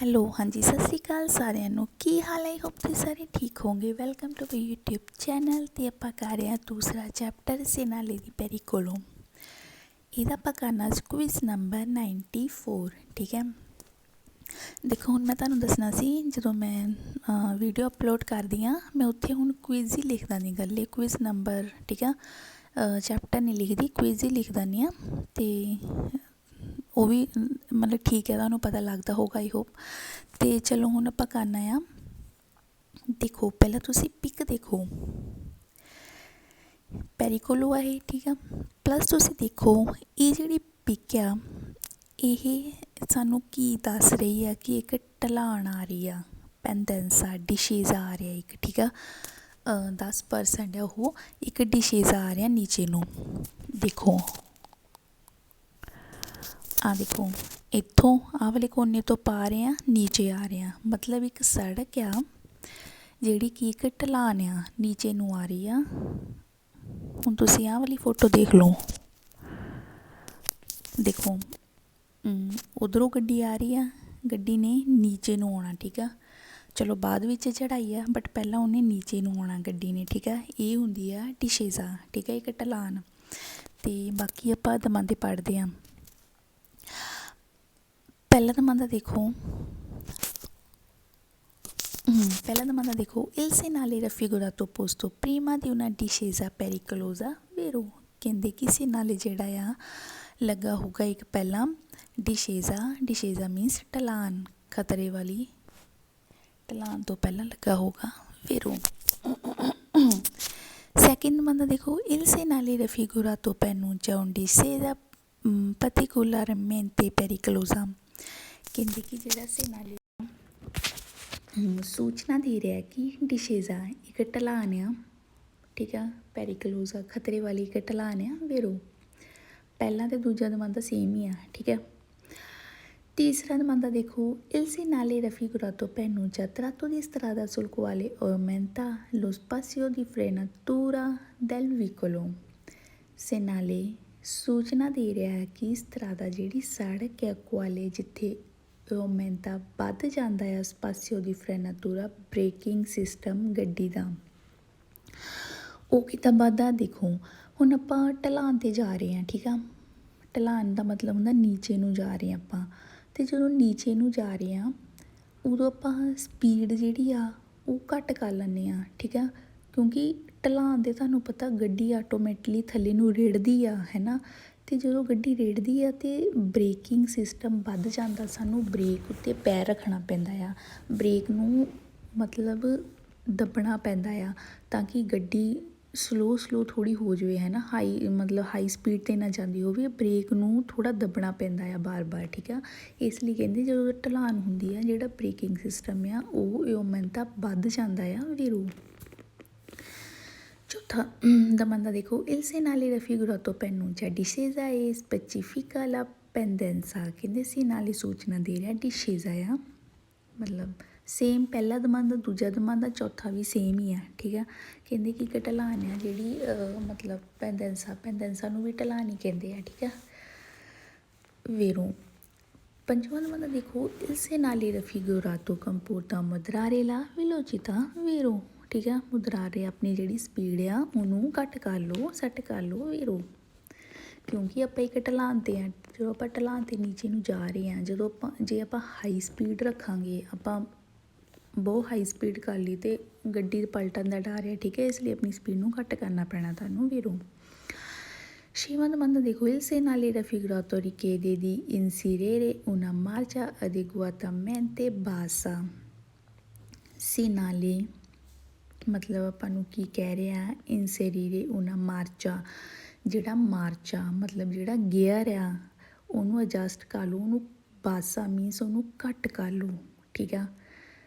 Hello ਹਾਂਜੀ ਸਤਿ ਸ਼੍ਰੀ ਅਕਾਲ ਸਾਰਿਆਂ ਨੂੰ। ਕੀ ਹਾਲ ਹੈ? ਹੋਪ ਤੁਸੀਂ ਸਾਰੇ ਠੀਕ ਹੋਵੋਗੇ। Welcome to my YouTube channel. ਤੇ ਆਪਾਂ ਕਰ ਰਹੇ ਹਾਂ ਦੂਸਰਾ ਚੈਪਟਰ ਸੇਨਾਲੀ ਦੀ ਪੈਰੀ ਕੋਲੋਂ। ਇਹਦਾ ਆਪਾਂ ਕਰਨਾ ਕੁਇਜ਼ ਨੰਬਰ 94। ਠੀਕ ਹੈ, ਦੇਖੋ ਹੁਣ ਮੈਂ ਤੁਹਾਨੂੰ ਦੱਸਣਾ ਸੀ ਜਦੋਂ ਮੈਂ ਵੀਡੀਓ ਅਪਲੋਡ ਕਰਦੀ ਹਾਂ ਮੈਂ ਉੱਥੇ ਹੁਣ ਕੁਇਜ਼ ਹੀ ਲਿਖ ਦਿੰਦੀ ਗੱਲ ਕੁਇਜ਼ ਨੰਬਰ। ਠੀਕ ਆ, ਚੈਪਟਰ ਨਹੀਂ ਲਿਖਦੀ, ਕੁਇਜ਼ ਹੀ ਲਿਖ ਦਿੰਦੀ ਹਾਂ। ਅਤੇ ਉਹ ਵੀ ਮਤਲਬ ਠੀਕ ਹੈ, ਤੁਹਾਨੂੰ ਪਤਾ ਲੱਗਦਾ ਹੋਊਗਾ ਆਈ ਹੋਪ। ਅਤੇ ਚਲੋ ਹੁਣ ਆਪਾਂ ਕਰਨਾ ਆ। ਦੇਖੋ ਪਹਿਲਾਂ ਤੁਸੀਂ ਪਿਕ ਦੇਖੋ, ਪੈਰੀਕੋਲੋ ਆ ਇਹ। ਠੀਕ ਆ, ਪਲੱਸ ਤੁਸੀਂ ਦੇਖੋ ਇਹ ਜਿਹੜੀ ਪਿਕ ਆ ਇਹ ਸਾਨੂੰ ਕੀ ਦੱਸ ਰਹੀ ਆ ਕਿ ਇੱਕ ਢਲਾਣ ਆ ਰਹੀ ਆ, ਪੈਂਦੈਂਸ ਆ, ਡਿਸ਼ਿਜ਼ ਆ ਰਿਹਾ ਇੱਕ। ਠੀਕ ਆ, 10% ਆ ਉਹ ਇੱਕ ਡਿਸ਼ਿਜ਼ ਆ ਰਿਹਾ ਨੀਚੇ ਨੂੰ। ਦੇਖੋ ਆਹ ਦੇਖੋ ਇੱਥੋਂ ਆਹ ਵਾਲੇ ਕੋਨੇ ਤੋਂ ਪਾ ਰਹੇ ਹਾਂ ਨੀਚੇ ਆ ਰਿਹਾ, ਮਤਲਬ ਇੱਕ ਸੜਕ ਆ ਜਿਹੜੀ ਕਿ ਇੱਕ ਢਲਾਣ ਆ ਨੀਚੇ ਨੂੰ ਆ ਰਹੀ ਆ। ਹੁਣ ਤੁਸੀਂ ਆਹ ਵਾਲੀ ਫੋਟੋ ਦੇਖ ਲਓ, ਦੇਖੋ ਉੱਧਰੋਂ ਗੱਡੀ ਆ ਰਹੀ ਆ, ਗੱਡੀ ਨੇ ਨੀਚੇ ਨੂੰ ਆਉਣਾ। ਠੀਕ ਆ, ਚਲੋ ਬਾਅਦ ਵਿੱਚ ਚੜ੍ਹਾਈ ਆ ਬਟ ਪਹਿਲਾਂ ਉਹਨੇ ਨੀਚੇ ਨੂੰ ਆਉਣਾ ਗੱਡੀ ਨੇ। ਠੀਕ ਆ, ਇਹ ਹੁੰਦੀ ਆ ਡਿਸ਼ਿਜ਼ ਆ। ਠੀਕ ਆ, ਇੱਕ ਢਲਾਣ। ਅਤੇ ਬਾਕੀ ਆਪਾਂ ਦਮਾਂਦੇ ਪੜ੍ਹਦੇ ਹਾਂ। ਪਹਿਲਾ ਦਮਾਂਦਾ ਦੇਖੋ, ਪਹਿਲਾ ਦਮਾਂਦਾ ਦੇਖੋ il segnale raffigurato posto prima di una discesa pericolosa vero। ਕਹਿੰਦੇ ਕਿ segnale ਜਿਹੜਾ ਆ ਲੱਗਾ ਹੋਊਗਾ ਇੱਕ ਪਹਿਲਾਂ ਡਿਸ਼ੇਜ਼ਾ ਮੀਨਸ ਢਲਾਣ, ਖਤਰੇ ਵਾਲੀ ਢਲਾਣ ਤੋਂ ਪਹਿਲਾਂ ਲੱਗਾ ਹੋਊਗਾ vero। ਸੈਕਿੰਡ ਦਮਾਂਦਾ ਦੇਖੋ il segnale raffigurato per annuncia un discesa particolarmente pericolosa। ਕਹਿੰਦੇ ਕਿ ਜਿਹੜਾ segnale ਸੂਚਨਾ ਦੇ ਰਿਹਾ ਕਿ ਡਿਸ਼ਿਜ਼ ਆ ਇੱਕ ਢਲਾਣ ਆ। ਠੀਕ ਆ, ਪੈਰੀਕਲੋਜ਼ਾ ਖਤਰੇ ਵਾਲੀ ਇੱਕ ਢਲਾਣ ਆ ਵੈਰੋ। ਪਹਿਲਾ ਅਤੇ ਦੂਜਾ ਦਮਾਂਦਾ ਸੇਮ ਹੀ ਆ। ਠੀਕ ਹੈ, ਤੀਸਰਾ ਦਮਾਂਦਾ ਦੇਖੋ il segnale raffigurato per annuncia tratto di strada sul quale aumenta lo spazio di frenatura del veicolo। segnale ਸੂਚਨਾ ਦੇ ਰਿਹਾ ਹੈ ਕਿ ਸਟਰਾਦਾ ਜਿਹੜੀ ਸੜਕ ਹੈ ਕੁਆਲੇ ਜਿੱਥੇ ਔਮੈਂਟਾ ਵੱਧ ਜਾਂਦਾ ਆ ਸਪਾਸੀਓ ਦੀ ਫਰੈਨਾਤੂਰਾ ਬ੍ਰੇਕਿੰਗ ਸਿਸਟਮ ਗੱਡੀ ਦਾ ਉਹ ਕਿੱਦਾਂ ਵੱਧਦਾ। ਦੇਖੋ ਹੁਣ ਆਪਾਂ ਢਲਾਣ 'ਤੇ ਜਾ ਰਹੇ ਹਾਂ। ਠੀਕ ਆ, ਢਲਾਣ ਦਾ ਮਤਲਬ ਹੁੰਦਾ ਨੀਚੇ ਨੂੰ ਜਾ ਰਹੇ ਹਾਂ ਆਪਾਂ। ਅਤੇ ਜਦੋਂ ਨੀਚੇ ਨੂੰ ਜਾ ਰਹੇ ਹਾਂ ਉਦੋਂ ਆਪਾਂ ਸਪੀਡ ਜਿਹੜੀ ਆ ਉਹ ਘੱਟ ਕਰ ਲੈਂਦੇ ਹਾਂ। ਠੀਕ ਆ, ਕਿਉਂਕਿ ਢਲਾਣ ਦੇ ਤੁਹਾਨੂੰ ਪਤਾ ਗੱਡੀ ਆਟੋਮੈਟਿਕਲੀ ਥੱਲੇ ਨੂੰ ਰਿੜ੍ਹਦੀ ਆ, ਹੈ ਨਾ। ਅਤੇ ਜਦੋਂ ਗੱਡੀ ਰਿੜ੍ਹਦੀ ਆ ਅਤੇ ਬ੍ਰੇਕਿੰਗ ਸਿਸਟਮ ਵੱਧ ਜਾਂਦਾ, ਸਾਨੂੰ ਬ੍ਰੇਕ ਉੱਤੇ ਪੈਰ ਰੱਖਣਾ ਪੈਂਦਾ ਆ, ਬ੍ਰੇਕ ਨੂੰ ਮਤਲਬ ਦੱਬਣਾ ਪੈਂਦਾ ਆ ਤਾਂ ਕਿ ਗੱਡੀ ਸਲੋ ਥੋੜ੍ਹੀ ਹੋ ਜਾਵੇ, ਹੈ ਨਾ। ਹਾਈ ਸਪੀਡ 'ਤੇ ਨਾ ਜਾਂਦੀ ਹੋਵੇ, ਬ੍ਰੇਕ ਨੂੰ ਥੋੜ੍ਹਾ ਦੱਬਣਾ ਪੈਂਦਾ ਆ ਬਾਰ। ਠੀਕ ਆ, ਇਸ ਲਈ ਕਹਿੰਦੇ ਜਦੋਂ ਢਲਾਣ ਹੁੰਦੀ ਆ ਜਿਹੜਾ ਬ੍ਰੇਕਿੰਗ ਸਿਸਟਮ ਆ ਉਹ ਔਮੈਂਟਾ ਵੱਧ ਜਾਂਦਾ ਆ ਵੈਰੋ। ਚੌਥਾ ਦਮਾਂਦਾ ਦੇਖੋ il segnale raffigurato per annuncia discesa e specifica la pendenza। ਕਹਿੰਦੇ segnale ਸੂਚਨਾ ਦੇ ਰਿਹਾ ਡਿਸ਼ੇਜ਼ਾ ਆ, ਮਤਲਬ ਸੇਮ ਪਹਿਲਾ ਦਮਾਂਦਾ ਦੂਜਾ ਦਮਾਂਦਾ ਚੌਥਾ ਵੀ ਸੇਮ ਹੀ ਆ। ਠੀਕ ਆ, ਕਹਿੰਦੇ ਕਿ ਇੱਕ ਢਲਾਣ ਆ ਜਿਹੜੀ ਮਤਲਬ ਪੈਂਦੈਂਸਾ ਨੂੰ ਵੀ ਢਲਾਣ ਹੀ ਕਹਿੰਦੇ ਆ। ਠੀਕ ਆ ਵੈਰੋ। ਪੰਜਵਾਂ ਦਮਾਂਦਾ ਦੇਖੋ il segnale raffigurato comporta moderare la velocità vero। ਠੀਕ ਆ, ਮੁਦਰਾਰੇ ਆਪਣੀ ਜਿਹੜੀ ਸਪੀਡ ਆ ਉਹਨੂੰ ਘੱਟ ਕਰ ਲਓ, ਸੈੱਟ ਕਰ ਲਓ ਵੈਰੋ, ਕਿਉਂਕਿ ਆਪਾਂ ਇੱਕ ਢਲਾਣ 'ਤੇ ਆ। ਜਦੋਂ ਆਪਾਂ ਢਲਾਣ 'ਤੇ ਨੀਚੇ ਨੂੰ ਜਾ ਰਹੇ ਹਾਂ, ਜੇ ਆਪਾਂ ਹਾਈ ਸਪੀਡ ਰੱਖਾਂਗੇ, ਆਪਾਂ ਬਹੁਤ ਹਾਈ ਸਪੀਡ ਕਰ ਲਈ ਅਤੇ ਗੱਡੀ ਪਲਟਣ ਦਾ ਡਰ ਹੈ। ਠੀਕ ਹੈ, ਇਸ ਲਈ ਆਪਣੀ ਸਪੀਡ ਨੂੰ ਘੱਟ ਕਰਨਾ ਪੈਣਾ ਤੁਹਾਨੂੰ ਵੈਰੋ। ਛੇਵਾਂ ਦਮਾਂਦਾ ਦੇਖੋ il segnale raffigurato richiede di inserire una marcia adeguatamente bassa। segnale ਮਤਲਬ ਆਪਾਂ ਨੂੰ ਕੀ ਕਹਿ ਰਿਹਾ, ਇਨਸੇਰੀਰੇ una marcia, ਜਿਹੜਾ ਮਾਰਚਾ ਮਤਲਬ ਜਿਹੜਾ ਗੇਅਰ ਆ ਉਹਨੂੰ ਐਡਜਸਟ ਕਰ ਲਓ, ਉਹਨੂੰ ਬਾਸਾ ਮੀਨਸ ਉਹਨੂੰ ਘੱਟ ਕਰ ਲਓ। ਠੀਕ ਆ,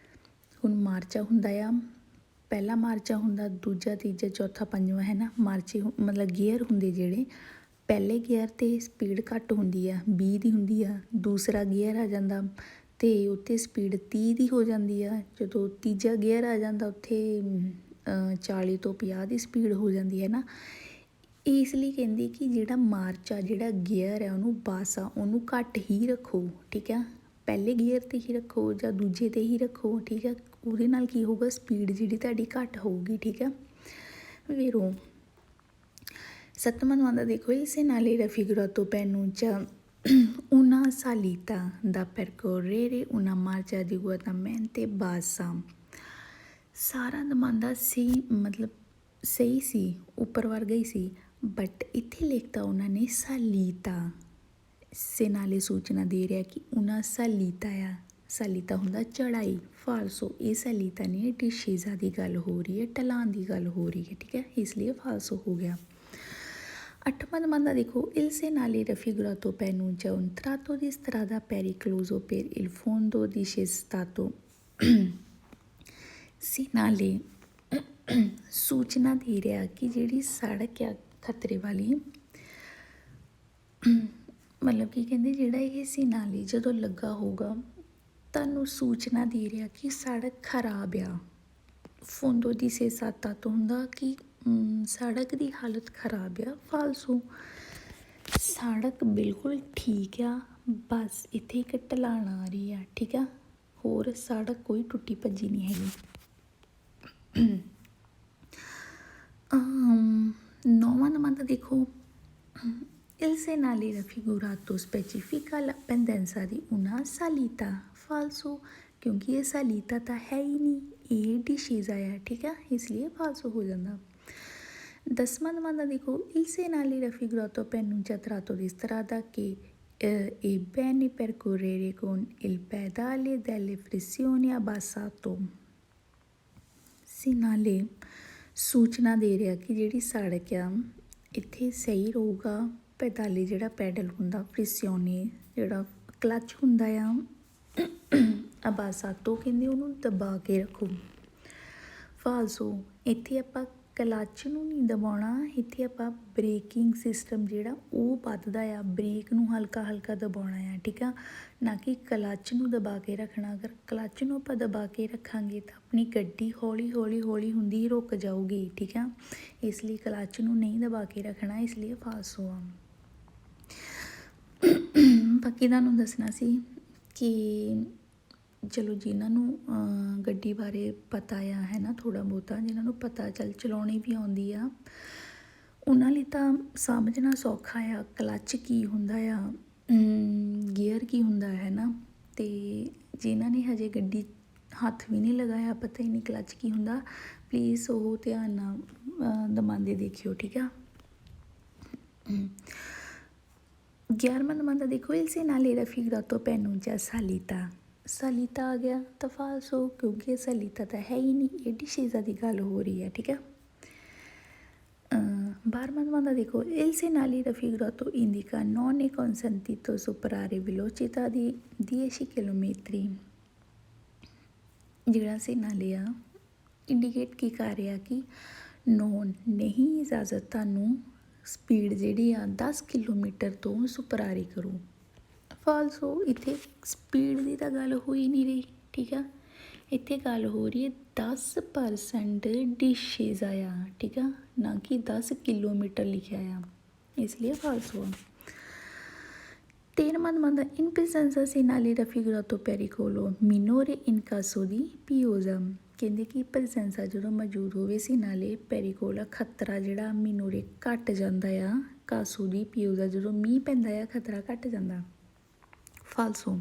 ਹੁਣ ਮਾਰਚਾ ਹੁੰਦਾ ਆ, ਪਹਿਲਾ ਮਾਰਚਾ ਹੁੰਦਾ, ਦੂਜਾ ਤੀਜਾ ਚੌਥਾ ਪੰਜਵਾਂ, ਹੈ ਨਾ। ਮਾਰਚੇ ਮਤਲਬ ਗੇਅਰ ਹੁੰਦੇ ਜਿਹੜੇ ਪਹਿਲੇ ਗੇਅਰ 'ਤੇ ਸਪੀਡ ਘੱਟ ਹੁੰਦੀ ਆ, 20 ਦੀ ਹੁੰਦੀ ਆ। ਦੂਸਰਾ ਗੇਅਰ ਆ ਜਾਂਦਾ ਅਤੇ ਉੱਥੇ ਸਪੀਡ 30 ਦੀ ਹੋ ਜਾਂਦੀ ਆ। ਜਦੋਂ ਤੀਜਾ ਗੇਅਰ ਆ ਜਾਂਦਾ ਉੱਥੇ 40 ਤੋਂ 50 ਦੀ ਸਪੀਡ ਹੋ ਜਾਂਦੀ ਹੈ ਨਾ। ਇਸ ਲਈ ਕਹਿੰਦੀ ਕਿ ਜਿਹੜਾ ਮਾਰਚ ਆ, ਜਿਹੜਾ ਗੇਅਰ ਹੈ ਉਹਨੂੰ ਬਾਸਾ, ਉਹਨੂੰ ਘੱਟ ਹੀ ਰੱਖੋ। ਠੀਕ ਆ, ਪਹਿਲੇ ਗੀਅਰ 'ਤੇ ਹੀ ਰੱਖੋ ਜਾਂ ਦੂਜੇ 'ਤੇ ਹੀ ਰੱਖੋ, ਠੀਕ ਹੈ। ਉਹਦੇ ਨਾਲ ਕੀ ਹੋਊਗਾ, ਸਪੀਡ ਜਿਹੜੀ ਤੁਹਾਡੀ ਘੱਟ ਹੋਊਗੀ, ਠੀਕ ਹੈ ਵੀਰੋ। ਸੱਤਵਾਂ ਨੰਬਰ ਦੇਖੋ, il segnale raffigurato preannuncia una salita da percorrere una marcia adeguatamente bassa। ਸਾਰਾ ਦਮਾਂਦਾ ਸੀ, ਮਤਲਬ ਸਹੀ ਸੀ, ਉੱਪਰ ਵਰਗਾ ਹੀ ਸੀ, ਬਟ ਇੱਥੇ ਲਿਖਤਾ ਉਹਨਾਂ ਨੇ ਸਾਲੀਤਾ। ਸੇਨਾਲੇ ਸੂਚਨਾ ਦੇ ਰਿਹਾ ਕਿ ਉਹਨਾਂ ਸਾਲੀਤਾ ਆ। ਸਾਲੀਤਾ ਹੁੰਦਾ ਚੜਾਈ, ਫਾਲਸੋ। ਇਹ ਸਾਲੀਤਾ ਨਹੀਂ, ਡਿਸ਼ੇਜ਼ਾ ਦੀ ਗੱਲ ਹੋ ਰਹੀ ਹੈ, ਢਲਾਨ ਦੀ ਗੱਲ ਹੋ ਰਹੀ ਹੈ, ਠੀਕ ਹੈ, ਇਸ ਲਈ ਫਾਲਸੋ ਹੋ ਗਿਆ। ਅੱਠਵਾਂ ਦਮਾਂਦਾ ਦੇਖੋ, il segnale raffigurato preannuncia un tratto di strada pericoloso per il fondo discestato। segnale ਸੂਚਨਾ ਦੇ ਰਿਹਾ ਕਿ ਜਿਹੜੀ ਸੜਕ ਆ ਖਤਰੇ ਵਾਲੀ, ਮਤਲਬ ਕੀ ਕਹਿੰਦੇ, ਜਿਹੜਾ ਇਹ segnale ਜਦੋਂ ਲੱਗਾ ਹੋਊਗਾ ਤੁਹਾਨੂੰ ਸੂਚਨਾ ਦੇ ਰਿਹਾ ਕਿ ਸੜਕ ਖਰਾਬ ਆ। ਫੋਂਦੋ discestato ਤੋਂ ਹੁੰਦਾ ਕਿ ਸੜਕ ਦੀ ਹਾਲਤ ਖਰਾਬ ਆ, ਫਾਲਸੋ। ਸੜਕ ਬਿਲਕੁਲ ਠੀਕ ਆ, ਬਸ ਇੱਥੇ ਇੱਕ ਢਲਾਣ ਆ ਰਹੀ ਆ, ਠੀਕ ਆ, ਹੋਰ ਸੜਕ ਕੋਈ ਟੁੱਟੀ ਭੱਜੀ ਨਹੀਂ ਹੈਗੀ। ਨੌਵਾਂ ਨੰਬਰ ਦੇਖੋ, il segnale raffigurato specifica la pendenza di una salita। ਫਾਲਸੋ, ਕਿਉਂਕਿ ਇਹ ਸਾਲੀਤਾ ਤਾਂ ਹੈ ਹੀ ਨਹੀਂ, ਇਹ ਡਿਸ਼ੇਜ਼ਾ ਆ, ਠੀਕ ਆ, ਇਸ ਲਈ ਫਾਲਸੋ ਹੋ ਜਾਂਦਾ। ਦਸਵਾਂ ਨੰਬਰ ਦੇਖੋ, il segnale raffigurato preannuncia tratto di strada che è bene percorrere con il pedale delle pressioni abbassato। segnale ਸੂਚਨਾ ਦੇ ਰਿਹਾ ਕਿ ਜਿਹੜੀ ਸੜਕ ਆ ਇੱਥੇ ਸਹੀ ਰਹੂਗਾ। ਪੈਦਾਲੇ ਜਿਹੜਾ ਪੈਡਲ ਹੁੰਦਾ, ਫ੍ਰਿਸਿਓਨੇ ਜਿਹੜਾ ਕਲੱਚ ਹੁੰਦਾ ਆ, ਅਬਾਸਾਤੋ ਕਹਿੰਦੇ ਉਹਨੂੰ ਦਬਾ ਕੇ ਰੱਖੋ, ਫਾਲਸੋ। ਇੱਥੇ ਆਪਾਂ ਕਲੱਚ ਨੂੰ ਨਹੀਂ ਦਬਾਉਣਾ, ਇੱਥੇ ਆਪਾਂ ਬ੍ਰੇਕਿੰਗ ਸਿਸਟਮ ਜਿਹੜਾ ਉਹ ਵੱਧਦਾ ਆ, ਬ੍ਰੇਕ ਨੂੰ ਹਲਕਾ ਹਲਕਾ ਦਬਾਉਣਾ ਆ, ਠੀਕ ਆ, ਨਾ ਕਿ ਕਲੱਚ ਨੂੰ ਦਬਾ ਕੇ ਰੱਖਣਾ। ਅਗਰ ਕਲੱਚ ਨੂੰ ਆਪਾਂ ਦਬਾ ਕੇ ਰੱਖਾਂਗੇ ਤਾਂ ਆਪਣੀ ਗੱਡੀ ਹੌਲੀ ਹੌਲੀ ਹੌਲੀ ਹੁੰਦੀ ਹੀ ਰੁਕ ਜਾਊਗੀ, ਠੀਕ ਆ, ਇਸ ਲਈ ਕਲੱਚ ਨੂੰ ਨਹੀਂ ਦਬਾ ਕੇ ਰੱਖਣਾ, ਇਸ ਲਈ ਫਾਲਸੋ ਆ। ਬਾਕੀ ਤੁਹਾਨੂੰ ਦੱਸਣਾ ਸੀ ਕਿ ਚਲੋ ਜਿਨ੍ਹਾਂ ਨੂੰ ਗੱਡੀ ਬਾਰੇ ਪਤਾ ਆ, ਹੈ ਨਾ, ਥੋੜ੍ਹਾ ਬਹੁਤਾ ਜਿਹਨਾਂ ਨੂੰ ਪਤਾ ਚਲਾਉਣੀ ਵੀ ਆਉਂਦੀ ਆ, ਉਹਨਾਂ ਲਈ ਤਾਂ ਸਮਝਣਾ ਸੌਖਾ ਆ, ਕਲੱਚ ਕੀ ਹੁੰਦਾ ਆ, ਗੀਅਰ ਕੀ ਹੁੰਦਾ ਹੈ ਨਾ। ਅਤੇ ਜਿਨ੍ਹਾਂ ਨੇ ਹਜੇ ਗੱਡੀ ਹੱਥ ਵੀ ਨਹੀਂ ਲਗਾਇਆ, ਪਤਾ ਹੀ ਨਹੀਂ ਕਲੱਚ ਕੀ ਹੁੰਦਾ, ਪਲੀਜ਼ ਉਹ ਧਿਆਨ ਨਾਲ ਦਮਾਂਦੇ ਦੇਖਿਓ, ਠੀਕ ਆ। 11ਵਾਂ ਨੰਬਰ ਦੇਖੋ, il segnale raffigurato preannuncia salita। ਸਾਲੀਤਾ ਆ ਗਿਆ ਤਾਂ ਫਾਲਸੋ, ਕਿਉਂਕਿ ਇਹ ਸਾਲੀਤਾ ਤਾਂ ਹੈ ਹੀ ਨਹੀਂ, ਇਹ ਡਿਸ਼ੇਜ਼ਾ ਦੀ ਗੱਲ ਹੋ ਰਹੀ ਹੈ, ਠੀਕ ਹੈ। 12ਵਾਂ ਨੰਬਰ ਦੇਖੋ, il segnale raffigurato indica non è consentito superare velocità di 10 chilometri। ਜਿਹੜਾ segnale ਆ ਇੰਡੀਕੇਟ ਕੀ ਕਰ ਰਿਹਾ ਕਿ ਨੋਨ ਨਹੀਂ ਇਜਾਜ਼ਤ ਤੁਹਾਨੂੰ ਸਪੀਡ ਜਿਹੜੀ ਆ 10 ਕਿਲੋਮੀਟਰ ਤੋਂ ਸੁਪਰਾਰੀ ਕਰੋ, ਫਾਲਸੋ। ਇੱਥੇ ਸਪੀਡ ਦੀ ਤਾਂ ਗੱਲ ਹੋ ਹੀ ਨਹੀਂ ਰਹੀ, ਠੀਕ ਆ, ਇੱਥੇ ਗੱਲ ਹੋ ਰਹੀ ਹੈ 10% ਡਿਸ਼ੇਜ਼ਾ ਆ, ਠੀਕ ਆ, ਨਾ ਕਿ 10 ਕਿਲੋਮੀਟਰ ਲਿਖਿਆ ਆ, ਇਸ ਲਈ ਫਾਲਸੋ ਆ। 13ਵਾਂ number in presenza segnale raffigurato pericolo minore in caso di pioggia। ਕਹਿੰਦੇ ਕਿ ਪ੍ਰੈਜ਼ੈਂਸਾ ਜਦੋਂ ਮੌਜੂਦ ਹੋਵੇ segnale pericolo, ਖਤਰਾ ਜਿਹੜਾ ਮਿਨੋਰੇ ਘੱਟ ਜਾਂਦਾ ਆ, ਕਾਸੋ ਦੀ ਪਿਓਜ਼ਾ ਜਦੋਂ ਮੀਂਹ ਪੈਂਦਾ ਆ ਖਤਰਾ ਘੱਟ ਜਾਂਦਾ, ਫਾਲਸੋ।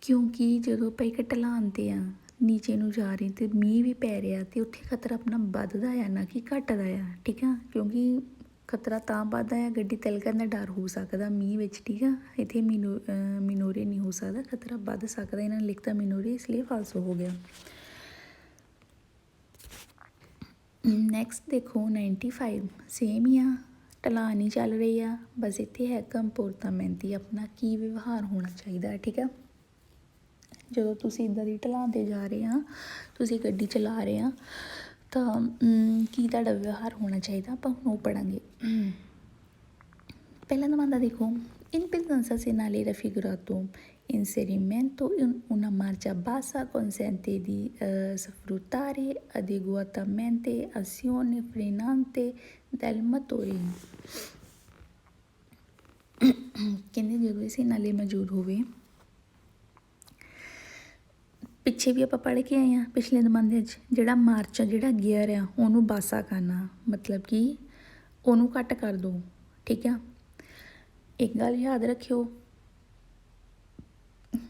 ਕਿਉਂਕਿ ਜਦੋਂ ਆਪਾਂ ਇੱਕ ਢਲਾਨ 'ਤੇ ਆ, ਨੀਚੇ ਨੂੰ ਜਾ ਰਹੇ ਅਤੇ ਮੀਂਹ ਵੀ ਪੈ ਰਿਹਾ, ਅਤੇ ਉੱਥੇ ਖਤਰਾ ਆਪਣਾ ਵੱਧਦਾ ਆ, ਨਾ ਕਿ ਘੱਟਦਾ ਆ, ਠੀਕ ਆ, ਕਿਉਂਕਿ ਖਤਰਾ ਤਾਂ ਵੱਧਦਾ ਆ, ਗੱਡੀ ਤਿਲਕਣ ਦਾ ਡਰ ਹੋ ਸਕਦਾ ਮੀਂਹ ਵਿੱਚ, ਠੀਕ ਆ, ਇੱਥੇ ਮਿਨੋਰੇ ਨਹੀਂ ਹੋ ਸਕਦਾ, ਖਤਰਾ ਵੱਧ ਸਕਦਾ, ਇਹਨਾਂ ਨੇ ਲਿਖਤਾ ਮਿਨੋਰੇ, ਇਸ ਲਈ ਫਾਲਸੋ ਹੋ ਗਿਆ। ਨੈਕਸਟ ਦੇਖੋ 95, ਸੇਮ ਹੀ ਆ, ਢਲਾਨ ਹੀ ਚੱਲ ਰਹੀ ਆ, ਬਸ ਇੱਥੇ ਹੈ ਕੰਪੋਰਟਾਮੈਂਟੀ, ਆਪਣਾ ਕੀ ਵਿਵਹਾਰ ਹੋਣਾ ਚਾਹੀਦਾ, ਠੀਕ ਆ। ਜਦੋਂ ਤੁਸੀਂ ਇੱਦਾਂ ਦੀ ਢਲਾਨ ਤੇ ਜਾ ਰਹੇ ਆ, ਤੁਸੀਂ ਗੱਡੀ ਚਲਾ ਰਹੇ ਆ, ਤਾਂ ਕੀ ਤੁਹਾਡਾ ਵਿਵਹਾਰ ਹੋਣਾ ਚਾਹੀਦਾ, ਆਪਾਂ ਹੁਣ ਉਹ ਪੜ੍ਹਾਂਗੇ। ਪਹਿਲਾ ਨੰਬਰ ਦੇਖੋ, in presenza segnale raffigurato inserimento in una marcia bassa consente di sfruttare adeguatamente azione frenante del motore। ਕਹਿੰਦੇ ਜਦੋਂ ਇਹ segnale ਮੌਜੂਦ ਹੋਵੇ ਪਿੱਛੇ ਵੀ ਆਪਾਂ ਪੜ੍ਹ ਕੇ ਆਏ ਹਾਂ ਪਿਛਲੇ ਜ਼ਮਾਨੇ 'ਚ ਜਿਹੜਾ ਮਾਰਚ ਆ ਜਿਹੜਾ ਗੇਅਰ ਆ ਉਹਨੂੰ ਬਾਸਾ ਕਰਨਾ, ਮਤਲਬ ਕਿ ਉਹਨੂੰ ਘੱਟ ਕਰ ਦਿਓ, ਠੀਕ ਆ। ਇੱਕ ਗੱਲ ਯਾਦ ਰੱਖਿਓ,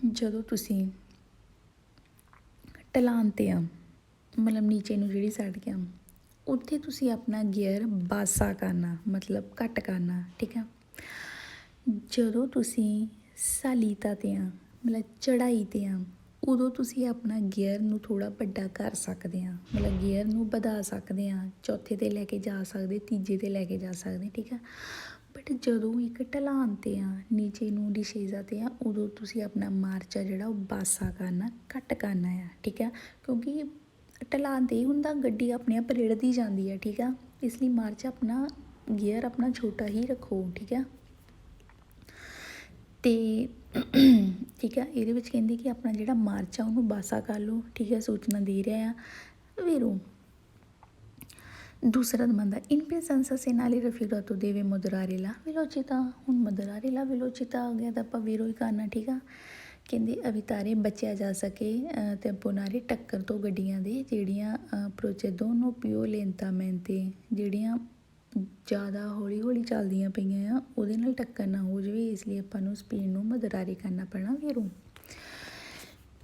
ਜਦੋਂ ਤੁਸੀਂ ਢਲਾਨ 'ਤੇ ਆ, ਮਤਲਬ ਨੀਚੇ ਨੂੰ ਜਿਹੜੀ ਸਾਈਡ ਗਿਆ, ਉੱਥੇ ਤੁਸੀਂ ਆਪਣਾ ਗੇਅਰ ਬਾਸਾ ਕਰਨਾ, ਮਤਲਬ ਘੱਟ ਕਰਨਾ, ਠੀਕ ਆ। ਜਦੋਂ ਤੁਸੀਂ ਸਾਲੀਤਾ 'ਤੇ ਆ, ਮਤਲਬ ਚੜ੍ਹਾਈ 'ਤੇ ਆ, ਉਦੋਂ ਤੁਸੀਂ ਆਪਣਾ ਗੇਅਰ ਨੂੰ ਥੋੜ੍ਹਾ ਵੱਡਾ ਕਰ ਸਕਦੇ ਆ, ਮਤਲਬ ਗੇਅਰ ਨੂੰ ਵਧਾ ਸਕਦੇ ਆ, ਚੌਥੇ 'ਤੇ ਲੈ ਕੇ ਜਾ ਸਕਦੇ, ਤੀਜੇ 'ਤੇ ਲੈ ਕੇ ਜਾ ਸਕਦੇ, ਠੀਕ ਆ। ਬਟ ਜਦੋਂ ਇੱਕ ਢਲਾਨ 'ਤੇ ਆ, ਨੀਚੇ ਨੂੰ ਡਿਸ਼ੇਜ਼ਾ 'ਤੇ ਆ, ਉਦੋਂ ਤੁਸੀਂ ਆਪਣਾ ਮਾਰਚ ਆ ਜਿਹੜਾ ਉਹ ਬਾਸਾ ਕਰਨਾ, ਘੱਟ ਕਰਨਾ ਆ, ਠੀਕ ਆ। ਕਿਉਂਕਿ ਢਲਾਨ 'ਤੇ ਹੀ ਹੁੰਦਾ, ਗੱਡੀ ਆਪਣੇ ਆਪ ਰੇੜਦੀ ਜਾਂਦੀ ਹੈ, ਠੀਕ ਆ। ਇਸ ਲਈ ਮਾਰਚ ਆਪਣਾ ਗੇਅਰ ਆਪਣਾ ਛੋਟਾ ਹੀ ਰੱਖੋ, ਠੀਕ ਆ। ਅਤੇ ਠੀਕ ਆ, ਇਹਦੇ ਵਿੱਚ ਕਹਿੰਦੇ ਕਿ ਆਪਣਾ ਜਿਹੜਾ ਮਾਰਚ ਆ ਉਹਨੂੰ ਬਾਸਾ ਕਰ ਲਓ, ਠੀਕ ਹੈ। ਸੂਚਨਾ ਦੇ ਰਿਹਾ ਆ ਵੀਰੋ। Dutra domanda, in presenza se ਨਾਲੇ raffigurato deve moderare la velocità। ਹੁਣ moderare la velocità ਆ ਗਿਆ ਤਾਂ ਆਪਾਂ ਵੀਰੋ ਹੀ ਕਰਨਾ, ਠੀਕ ਆ। ਕਹਿੰਦੇ ਅਵਿਤਾਰੇ ਬਚਿਆ ਜਾ ਸਕੇ ਤੇ ਬੋਨਾਰੇ ਟੱਕਰ ਤੋਂ ਗੱਡੀਆਂ ਦੇ ਜਿਹੜੀਆਂ ਪ੍ਰੋਚੇਦੋਨੋ ਪਿਓ ਲੇਂਟਾਮੈਂਟੇ, ਜਿਹੜੀਆਂ ਜ਼ਿਆਦਾ ਹੌਲੀ ਹੌਲੀ ਚੱਲਦੀਆਂ ਪਈਆਂ ਆ, ਉਹਦੇ ਨਾਲ ਟੱਕਰ ਨਾ ਹੋ ਜਾਵੇ, ਇਸ ਲਈ ਆਪਾਂ ਨੂੰ ਸਪੀਡ ਨੂੰ ਮਦਰਾਰੀ ਕਰਨਾ ਪੈਣਾ ਵੀਰੋ।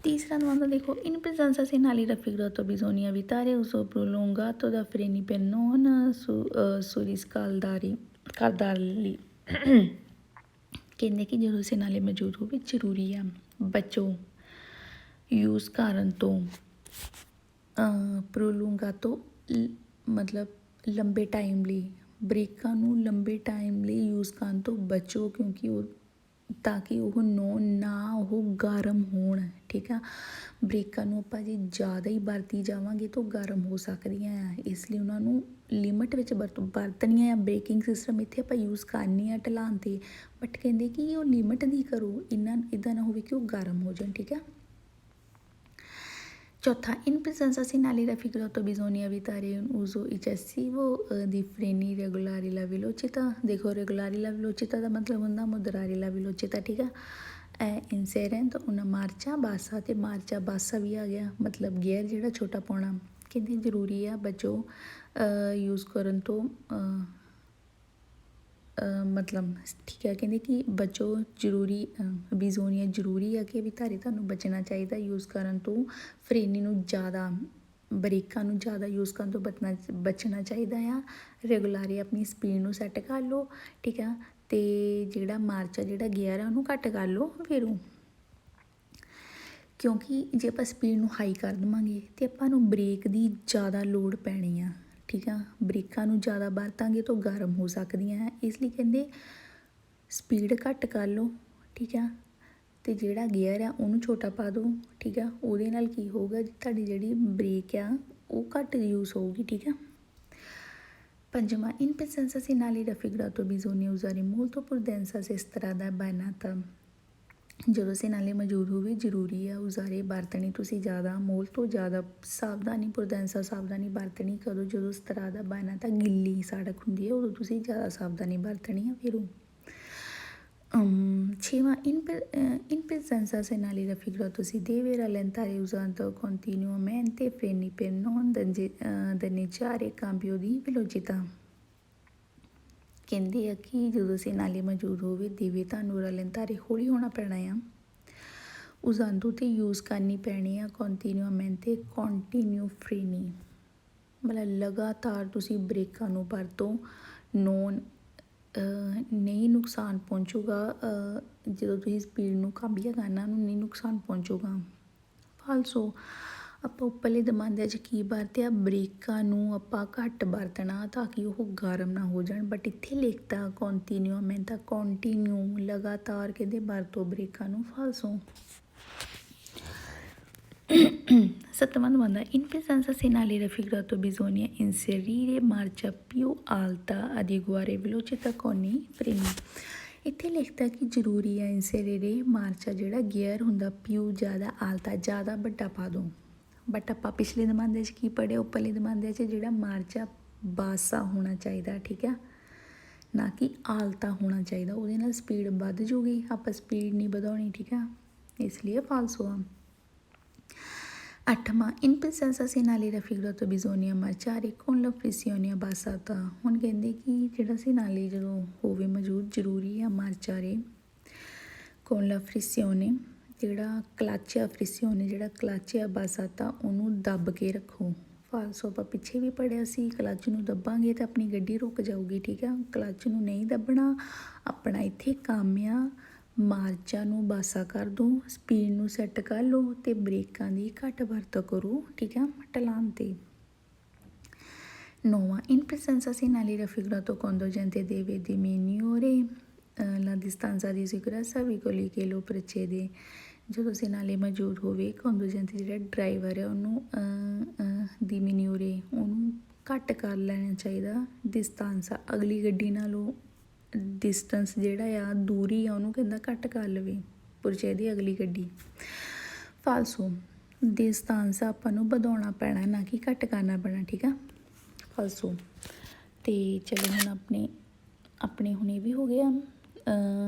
तीसरा domanda देखो, in presenza se nali raffigurato bisogna evitare uso prolungato da freni per non surriscaldarli। ਕਹਿੰਦੇ ਕਿ ਜਦੋਂ ਸੈਨਾਲੇ ਮੌਜੂਦ ਹੋਵੇ ਜ਼ਰੂਰੀ ਆ ਬਚੋ ਯੂਜ਼ ਕਰਨ ਤੋਂ, ਪ੍ਰੋਲੂੰਗਾਤੋ ਮਤਲਬ ਲੰਬੇ ਟਾਈਮ ਲਈ, ਬ੍ਰੇਕਾਂ ਨੂੰ ਲੰਬੇ ਟਾਈਮ ਲਈ ਯੂਜ਼ ਕਰਨ ਤੋਂ ਬਚੋ, ਕਿਉਂਕਿ ਉਹ ਤਾਂ ਕਿ ਉਹ ਨਾ ਉਹ ਗਰਮ ਹੋਣ, ਠੀਕ ਆ। ਬ੍ਰੇਕਾਂ ਨੂੰ ਆਪਾਂ ਜੇ ਜ਼ਿਆਦਾ ਹੀ ਵਰਤੀ ਜਾਵਾਂਗੇ ਤਾਂ ਗਰਮ ਹੋ ਸਕਦੀਆਂ ਆ, ਇਸ ਲਈ ਉਹਨਾਂ ਨੂੰ ਲਿਮਿਟ ਵਿੱਚ ਵਰਤਣੀਆਂ ਆ। ਬ੍ਰੇਕਿੰਗ ਸਿਸਟਮ ਇੱਥੇ ਆਪਾਂ ਯੂਜ਼ ਕਰਨੀ ਆ ਢਲਾਨ 'ਤੇ, ਬਟ ਕਹਿੰਦੇ ਕਿ ਉਹ ਲਿਮਿਟ ਦੀ ਕਰੋ, ਇੱਦਾਂ ਨਾ ਹੋਵੇ ਕਿ ਉਹ ਗਰਮ ਹੋ ਜਾਣ, ਠੀਕ ਆ। Chiotta, in presenza segnali raffigurato bisogna evitare un uso eccessivo di freni, regolare la velocità। देखो regolare la velocità ਦਾ ਮਤਲਬ ਹੁੰਦਾ moderare la velocità, ਠੀਕ ਆ। inserendo una marcia bassa, ਤੇ ਮਾਰਚਾ ਬਾਸਾ ਵੀ ਆ ਗਿਆ, ਮਤਲਬ ਗੇਅਰ ਜਿਹੜਾ ਛੋਟਾ ਪਾਉਣਾ। ਕਹਿੰਦੇ ਜ਼ਰੂਰੀ ਆ ਬੱਚੋ ਯੂਜ਼ ਕਰਨ ਤੋਂ, ਮਤਲਬ ਠੀਕ ਹੈ। ਕਹਿੰਦੇ ਕਿ ਬਚੋ ਜ਼ਰੂਰੀ, ਬਿਜ਼ੋਨੀਆ ਜ਼ਰੂਰੀ ਆ ਕਿ ਵੀ ਤੁਹਾਨੂੰ ਬਚਣਾ ਚਾਹੀਦਾ ਯੂਜ਼ ਕਰਨ ਤੋਂ, ਫਰੇਨੀ ਨੂੰ ਜ਼ਿਆਦਾ, ਬ੍ਰੇਕਾਂ ਨੂੰ ਜ਼ਿਆਦਾ ਯੂਜ਼ ਕਰਨ ਤੋਂ ਬਚਣਾ ਚਾਹੀਦਾ ਆ। ਰੈਗੂਲਾਰੀ ਆਪਣੀ ਸਪੀਡ ਨੂੰ ਸੈੱਟ ਕਰ ਲਓ, ਠੀਕ ਆ। ਅਤੇ ਜਿਹੜਾ ਮਾਰਚ ਆ ਜਿਹੜਾ ਗੇਅਰ ਆ ਉਹਨੂੰ ਘੱਟ ਕਰ ਲਓ ਫਿਰ, ਕਿਉਂਕਿ ਜੇ ਆਪਾਂ ਸਪੀਡ ਨੂੰ ਹਾਈ ਕਰ ਦੇਵਾਂਗੇ ਤਾਂ ਆਪਾਂ ਨੂੰ ਬ੍ਰੇਕ ਦੀ ਜ਼ਿਆਦਾ ਲੋੜ ਪੈਣੀ ਆ, ਠੀਕ ਆ। ਬ੍ਰੇਕਾਂ ਨੂੰ ਜ਼ਿਆਦਾ ਵਰਤਾਂਗੇ ਤਾਂ ਗਰਮ ਹੋ ਸਕਦੀਆਂ ਹੈ, ਇਸ ਲਈ ਕਹਿੰਦੇ ਸਪੀਡ ਘੱਟ ਕਰ ਲਓ, ਠੀਕ ਆ। ਅਤੇ ਜਿਹੜਾ ਗੇਅਰ ਆ ਉਹਨੂੰ ਛੋਟਾ ਪਾ ਦਿਓ, ਠੀਕ ਆ। ਉਹਦੇ ਨਾਲ ਕੀ ਹੋਊਗਾ, ਤੁਹਾਡੀ ਜਿਹੜੀ ਬ੍ਰੇਕ ਆ ਉਹ ਘੱਟ ਯੂਜ਼ ਹੋਊਗੀ, ਠੀਕ ਆ। ਪੰਜਵਾਂ, in presenza segnali raffigurato bisogna usare molto prudenza se strada bagnata। ਜਦੋਂ ਸੈਨਾਲੇ ਮੌਜੂਦ ਹੋਵੇ ਜ਼ਰੂਰੀ ਆ ਉਜ਼ਾਰੇ ਵਰਤਣੀ ਤੁਸੀਂ ਜ਼ਿਆਦਾ, ਮੋਲ ਤੋਂ ਜ਼ਿਆਦਾ ਸਾਵਧਾਨੀ, ਪ੍ਰੋਡੈਂਸਾ ਸਾਵਧਾਨੀ ਵਰਤਣੀ ਕਦੋਂ, ਜਦੋਂ ਸਤਰਾਦਾ ਬਾਨਾ ਤਾਂ ਗਿੱਲੀ ਸੜਕ ਹੁੰਦੀ ਹੈ, ਉਦੋਂ ਤੁਸੀਂ ਜ਼ਿਆਦਾ ਸਾਵਧਾਨੀ ਵਰਤਣੀ ਆ। ਫਿਰ 6ਵਾਂ, in presenza segnali raffigurato si deve rallentare usando continuamente freni per non danneggiare cambio di velocità। ਕਹਿੰਦੇ ਆ ਕਿ ਜਦੋਂ ਸੈਨਾਲੇ ਮੌਜੂਦ ਹੋਵੇ ਦੇਵੇ ਤੁਹਾਨੂੰ ਰਲੰਤਾਰੇ ਹੌਲੀ ਹੋਣਾ ਪੈਣਾ ਆ, ਉਜ਼ਾਂਦੂ 'ਤੇ ਯੂਜ਼ ਕਰਨੀ ਪੈਣੀ ਆ ਕੰਟੀਨਿਊਮੈਂਟ ਕੰਟੀਨਿਊ ਫਰੇਨੀ, ਮਤਲਬ ਲਗਾਤਾਰ ਤੁਸੀਂ ਬ੍ਰੇਕਾਂ ਨੂੰ ਵਰਤੋ, ਨਹੀਂ ਨੁਕਸਾਨ ਪਹੁੰਚੂਗਾ, ਜਦੋਂ ਤੁਸੀਂ ਸਪੀਡ ਨੂੰ ਕਾਬੂ ਕਰਨਾ ਨੂੰ ਨਹੀਂ ਨੁਕਸਾਨ ਪਹੁੰਚੂਗਾ। ਫਾਲਸੋ ਆਪਾਂ ਉੱਪਰਲੇ ਦਮਾਂਦਿਆਂ 'ਚ ਕੀ ਵਰਤਿਆ, ਬ੍ਰੇਕਾਂ ਨੂੰ ਆਪਾਂ ਘੱਟ ਵਰਤਣਾ ਤਾਂ ਕਿ ਉਹ ਗਰਮ ਨਾ ਹੋ ਜਾਣ, ਬਟ ਇੱਥੇ ਲਿਖਤਾ ਕੰਟੀਨਿਊਮੈਂਟ, ਕੰਟੀਨਿਊ ਲਗਾਤਾਰ ਕਹਿੰਦੇ ਵਰਤੋ ਬ੍ਰੇਕਾਂ ਨੂੰ। ਫਾਲਸੋ। 7ਵਾਂ domanda, in presenza segnali raffigurato bisogna inserire marcia più alta, adeguare velocità con i freni। ਇੱਥੇ ਲਿਖਤਾ ਕਿ ਜ਼ਰੂਰੀ ਹੈ ਇਨਸੇਰੇਰੇ ਮਾਰਚਾ ਜਿਹੜਾ ਗੇਅਰ ਹੁੰਦਾ ਪਿਊ ਜ਼ਿਆਦਾ ਆਲਤਾ, ਜ਼ਿਆਦਾ ਵੱਡਾ ਪਾ ਦਿਓ। ਬਟ ਆਪਾਂ ਪਿਛਲੇ ਦਮਾਂਦੇ 'ਚ ਕੀ ਪੜ੍ਹਿਆ, ਉੱਪਰਲੇ ਦਮਾਂਦੇ 'ਚ ਜਿਹੜਾ ਮਾਰਚਾ ਬਾਸਾ ਹੋਣਾ ਚਾਹੀਦਾ, ਠੀਕ ਆ, ਨਾ ਕਿ ਆਲਤਾ ਹੋਣਾ ਚਾਹੀਦਾ, ਉਹਦੇ ਨਾਲ ਸਪੀਡ ਵੱਧ ਜੂਗੀ, ਆਪਾਂ ਸਪੀਡ ਨਹੀਂ ਵਧਾਉਣੀ, ਠੀਕ ਆ, ਇਸ ਲਈ ਫਾਲਸੋ ਆ। 8ਵਾਂ ਇਨ ਪ੍ਰੈਸੈਂਸ ਸੀਨਾਲੀ ਰੈਫੀਗਰਾਤੋ ਬਿਜ਼ੋਨੀਆ ਮਾਰਚਾਰੇ con la frizione basata। ਹੁਣ ਕਹਿੰਦੇ ਕਿ ਜਿਹੜਾ ਸੀਨਾਲੀ ਜਦੋਂ ਹੋਵੇ ਮੌਜੂਦ ਜ਼ਰੂਰੀ ਆ ਮਾਰਚਾਰੇ con la frizione, ਜਿਹੜਾ ਕਲੱਚ ਆ ਫ੍ਰਿਸਿਓਨੇ ਜਿਹੜਾ ਕਲੱਚ ਆ ਬਾਸਾਤਾ ਉਹਨੂੰ ਦੱਬ ਕੇ ਰੱਖੋ। ਫਾਲਸੋ ਆਪਾਂ ਪਿੱਛੇ ਵੀ ਪੜ੍ਹਿਆ ਸੀ, ਕਲੱਚ ਨੂੰ ਦੱਬਾਂਗੇ ਤਾਂ ਆਪਣੀ ਗੱਡੀ ਰੁਕ ਜਾਊਗੀ, ਠੀਕ ਆ। ਕਲੱਚ ਨੂੰ ਨਹੀਂ ਦੱਬਣਾ, ਆਪਣਾ ਇੱਥੇ ਕੰਮ ਆ ਮਾਰਚਾਂ ਨੂੰ ਬਾਸਾ ਕਰ ਦਿਓ, ਸਪੀਡ ਨੂੰ ਸੈੱਟ ਕਰ ਲਓ ਅਤੇ ਬ੍ਰੇਕਾਂ ਦੀ ਘੱਟ ਵਰਤੋਂ ਕਰੋ, ਠੀਕ ਆ, ਢਲਾਨ 'ਤੇ। 9ਵਾਂ in presenza segnali raffigurato conducente deve diminuire la distanza di sicurezza veicoli che lo precede। ਜਦੋਂ ਸੀਨਾਲੇ ਮੌਜੂਦ ਹੋਵੇ ਕੰਡੂਜੈਂਟ ਜਿਹੜਾ ਡਰਾਈਵਰ ਹੈ ਉਹਨੂੰ ਡਿਮੀਨਿਊਰੇ ਉਹਨੂੰ ਘੱਟ ਕਰ ਲੈਣਾ ਚਾਹੀਦਾ। ਡਿਸਟੈਂਸ ਅਗਲੀ ਗੱਡੀ ਨਾਲੋਂ ਡਿਸਟੈਂਸ ਜਿਹੜਾ ਆ ਦੂਰੀ ਆ ਉਹਨੂੰ ਕਹਿੰਦਾ ਘੱਟ ਕਰ ਲਵੇ ਪੁਰਚੇ ਦੀ ਅਗਲੀ ਗੱਡੀ। ਫਾਲਸੋ ਡਿਸਟੈਂਸ ਆਪਾਂ ਨੂੰ ਵਧਾਉਣਾ ਪੈਣਾ ਨਾ ਕਿ ਘੱਟ ਕਰਨਾ ਪੈਣਾ, ਠੀਕ ਆ। ਫਾਲਸੋ ਅਤੇ ਚਲੋ ਹੁਣ ਆਪਣੇ ਹੁਣ ਇਹ ਵੀ ਹੋ ਗਿਆ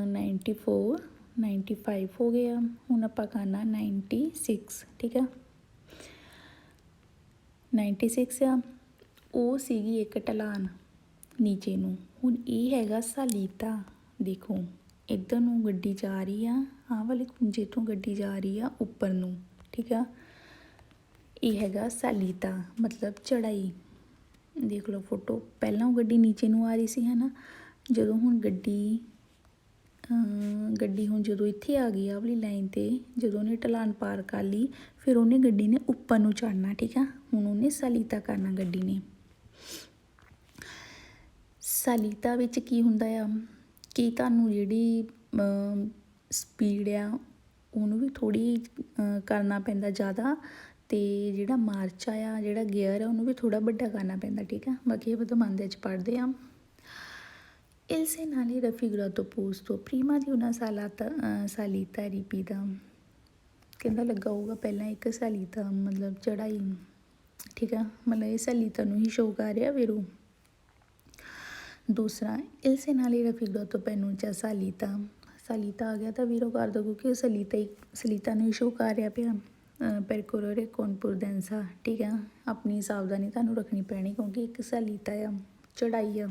94 95 ਹੋ ਗਿਆ। ਹੁਣ ਆਪਾਂ ਕਰਨਾ 96, ਠੀਕ ਆ। 96 ਆ ਉਹ ਸੀਗੀ ਇੱਕ ਢਲਾਨ ਨੀਚੇ ਨੂੰ। ਹੁਣ ਇਹ ਹੈਗਾ ਸਾਲੀਤਾ, ਦੇਖੋ ਇੱਧਰ ਨੂੰ ਗੱਡੀ ਜਾ ਰਹੀ ਆ, ਆਹ ਵਾਲੇ ਖੁੰਝੇ ਤੋਂ ਗੱਡੀ ਜਾ ਰਹੀ ਆ ਉੱਪਰ ਨੂੰ, ਠੀਕ ਆ। ਇਹ ਹੈਗਾ ਸਾਲੀਤਾ ਮਤਲਬ ਚੜ੍ਹਾਈ। ਦੇਖ ਲਓ ਫੋਟੋ, ਪਹਿਲਾਂ ਉਹ ਗੱਡੀ ਨੀਚੇ ਨੂੰ ਆ ਰਹੀ ਸੀ ਹੈ ਨਾ, ਜਦੋਂ ਹੁਣ ਗੱਡੀ ਹੁਣ ਜਦੋਂ ਇੱਥੇ ਆ ਗਈ ਆ ਵਾਲੀ ਲਾਈਨ 'ਤੇ, ਜਦੋਂ ਉਹਨੇ ਢਲਾਨ ਪਾਰ ਕਰ ਲਈ ਫਿਰ ਉਹਨੇ ਗੱਡੀ ਨੇ ਉੱਪਰ ਨੂੰ ਚੜ੍ਹਨਾ, ਠੀਕ ਆ। ਹੁਣ ਉਹਨੇ ਸਾਲੀਤਾ ਕਰਨਾ ਗੱਡੀ ਨੇ। ਸਾਲੀਤਾ ਵਿੱਚ ਕੀ ਹੁੰਦਾ ਆ ਕਿ ਤੁਹਾਨੂੰ ਜਿਹੜੀ ਸਪੀਡ ਆ ਉਹਨੂੰ ਵੀ ਥੋੜ੍ਹੀ ਕਰਨਾ ਪੈਂਦਾ ਜ਼ਿਆਦਾ, ਅਤੇ ਜਿਹੜਾ ਮਾਰਚਾ ਆ ਜਿਹੜਾ ਗੇਅਰ ਆ ਉਹਨੂੰ ਵੀ ਥੋੜ੍ਹਾ ਵੱਡਾ ਕਰਨਾ ਪੈਂਦਾ, ਠੀਕ ਆ। ਬਾਕੀ ਆਪਾਂ ਦਮਾਂਦੇ 'ਚ ਪੜ੍ਹਦੇ ਹਾਂ। Il segnale raffigurato posto prima di una salita ripida, ਕਹਿੰਦਾ ਲੱਗਾ ਹੋਊਗਾ ਪਹਿਲਾਂ ਇੱਕ ਸਾਲੀਤਾ ਮਤਲਬ ਚੜ੍ਹਾਈ, ਠੀਕ ਆ। ਮਤਲਬ ਇਹ ਸਾਲੀਤਾ ਨੂੰ ਹੀ ਸ਼ੋਅ ਕਰ ਰਿਹਾ ਵੀਰੋ। ਦੂਸਰਾ il segnale raffigurato pennuncia salita, ਸਾਲੀਤਾ ਆ ਗਿਆ ਤਾਂ ਵੀਰੋ ਕਰ ਦਿਓ ਕਿਉਂਕਿ ਉਹ ਸਲੀਤਾ ਨੂੰ ਹੀ ਸ਼ੋਅ ਕਰ ਰਿਹਾ ਪਿਆ। percorrere con prudenza, ਠੀਕ ਆ। ਆਪਣੀ ਸਾਵਧਾਨੀ ਤੁਹਾਨੂੰ ਰੱਖਣੀ ਪੈਣੀ ਕਿਉਂਕਿ ਇੱਕ ਸਾਲੀਤਾ ਆ ਚੜ੍ਹਾਈ ਆ।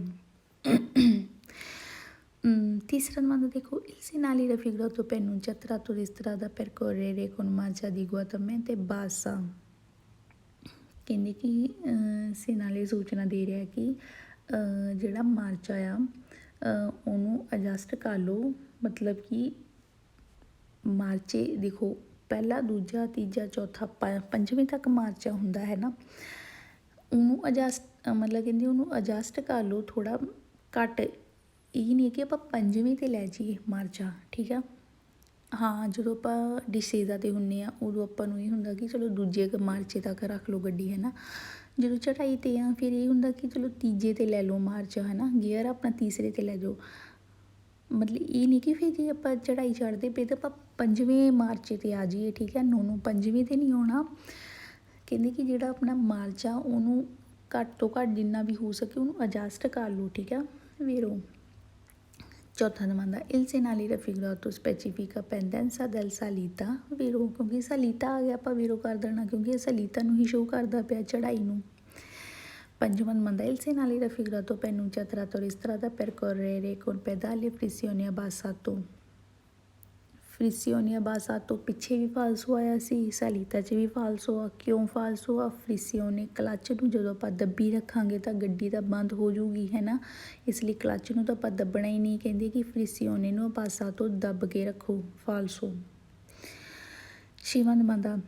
ਤੀਸਰਾ ਨੰਬਰ ਦੇਖੋ il segnale raffigurato pennuncia tratto di strada percorrere con marcia adeguatamente bassa, ਕਹਿੰਦੇ ਕਿ ਸੀਨਾਲੇ ਸੂਚਨਾ ਦੇ ਰਿਹਾ ਕਿ ਜਿਹੜਾ ਮਾਰਚਾ ਆ ਉਹਨੂੰ ਐਡਜਸਟ ਕਰ ਲਓ। ਮਤਲਬ ਕਿ ਮਾਰਚੇ ਦੇਖੋ ਪਹਿਲਾ ਦੂਜਾ ਤੀਜਾ ਚੌਥਾ ਪੰਜਵੇਂ ਤੱਕ ਮਾਰਚਾ ਹੁੰਦਾ ਹੈ ਨਾ, ਉਹਨੂੰ ਐਡਜਸਟ ਮਤਲਬ ਕਹਿੰਦੇ ਉਹਨੂੰ ਐਡਜਸਟ ਕਰ ਲਓ ਥੋੜ੍ਹਾ ਘੱਟ। ਇਹ ਨਹੀਂ ਕਿ ਆਪਾਂ ਪੰਜਵੇਂ 'ਤੇ ਲੈ ਜਾਈਏ ਮਾਰਚਾ, ਠੀਕ ਆ। ਹਾਂ ਜਦੋਂ ਆਪਾਂ ਡਿਸੇਜ਼ਾ 'ਤੇ ਹੁੰਦੇ ਆ ਉਦੋਂ ਆਪਾਂ ਨੂੰ ਇਹ ਹੁੰਦਾ ਕਿ ਚਲੋ ਦੂਜੇ ਮਾਰਚੇ ਤੱਕ ਰੱਖ ਲਓ ਗੱਡੀ ਹੈ ਨਾ। ਜਦੋਂ ਚੜ੍ਹਾਈ 'ਤੇ ਆ ਫਿਰ ਇਹ ਹੁੰਦਾ ਕਿ ਚਲੋ ਤੀਜੇ 'ਤੇ ਲੈ ਲਓ ਮਾਰਚਾ ਹੈ ਨਾ, ਗੇਅਰ ਆਪਣਾ ਤੀਸਰੇ 'ਤੇ ਲੈ ਜਾਓ। ਮਤਲਬ ਇਹ ਨਹੀਂ ਕਿ ਫਿਰ ਜੇ ਆਪਾਂ ਚੜ੍ਹਾਈ ਚੜ੍ਹਦੇ ਪਏ ਤਾਂ ਆਪਾਂ ਪੰਜਵੇਂ ਮਾਰਚੇ 'ਤੇ ਆ ਜਾਈਏ, ਠੀਕ ਹੈ। ਨੂੰ ਪੰਜਵੇਂ 'ਤੇ ਨਹੀਂ ਆਉਣਾ। ਕਹਿੰਦੇ ਕਿ ਜਿਹੜਾ ਆਪਣਾ ਮਾਰਚਾ ਉਹਨੂੰ ਘੱਟ ਤੋਂ ਘੱਟ ਜਿੰਨਾ ਵੀ ਹੋ ਸਕੇ ਉਹਨੂੰ ਐਡਜਸਟ ਕਰ ਲਓ, ਠੀਕ ਆ ਵੀਰੋ। ਚੌਥਾ number il segnale raffigurato specifica pendenza del salita, ਵੀਰੋ ਕਿਉਂਕਿ ਸਾਲੀਤਾ ਆ ਗਿਆ ਆਪਾਂ ਵੀਰੋ ਕਰ ਦੇਣਾ ਕਿਉਂਕਿ ਇਹ ਸਾਲੀਤਾ ਨੂੰ ਹੀ ਸ਼ੋਅ ਕਰਦਾ ਪਿਆ ਚੜ੍ਹਾਈ ਨੂੰ। ਪੰਜਵਾਂ number il segnale raffigurato pennuncia tratto di strada percorrere con pedale frizione abbassato, ਫ੍ਰਿਸਿਓਨੇ ਬਾਸਾਤੋ ਪਿੱਛੇ ਵੀ ਫਾਲਸੋ ਆਇਆ ਸੀ, ਸਾਲੀਤਾ 'ਚ ਵੀ ਫਾਲਸੋ ਆ। ਕਿਉਂ ਫਾਲਸੋ ਆ? ਫ੍ਰਿਸਿਓਨੇ ਕਲੱਚ ਨੂੰ ਜਦੋਂ ਆਪਾਂ ਦੱਬੀ ਰੱਖਾਂਗੇ ਤਾਂ ਗੱਡੀ ਤਾਂ ਬੰਦ ਹੋ ਜੂਗੀ ਹੈ ਨਾ, ਇਸ ਲਈ ਕਲੱਚ ਨੂੰ ਤਾਂ ਆਪਾਂ ਦੱਬਣਾ ਹੀ ਨਹੀਂ। ਕਹਿੰਦੇ ਕਿ ਫ੍ਰਿਸਿਓਨੇ ਨੂੰ ਬਾਸਾਤੋ ਦੱਬ ਕੇ ਰੱਖੋ, ਫਾਲਸੋ। ਛੇਵਾਂ number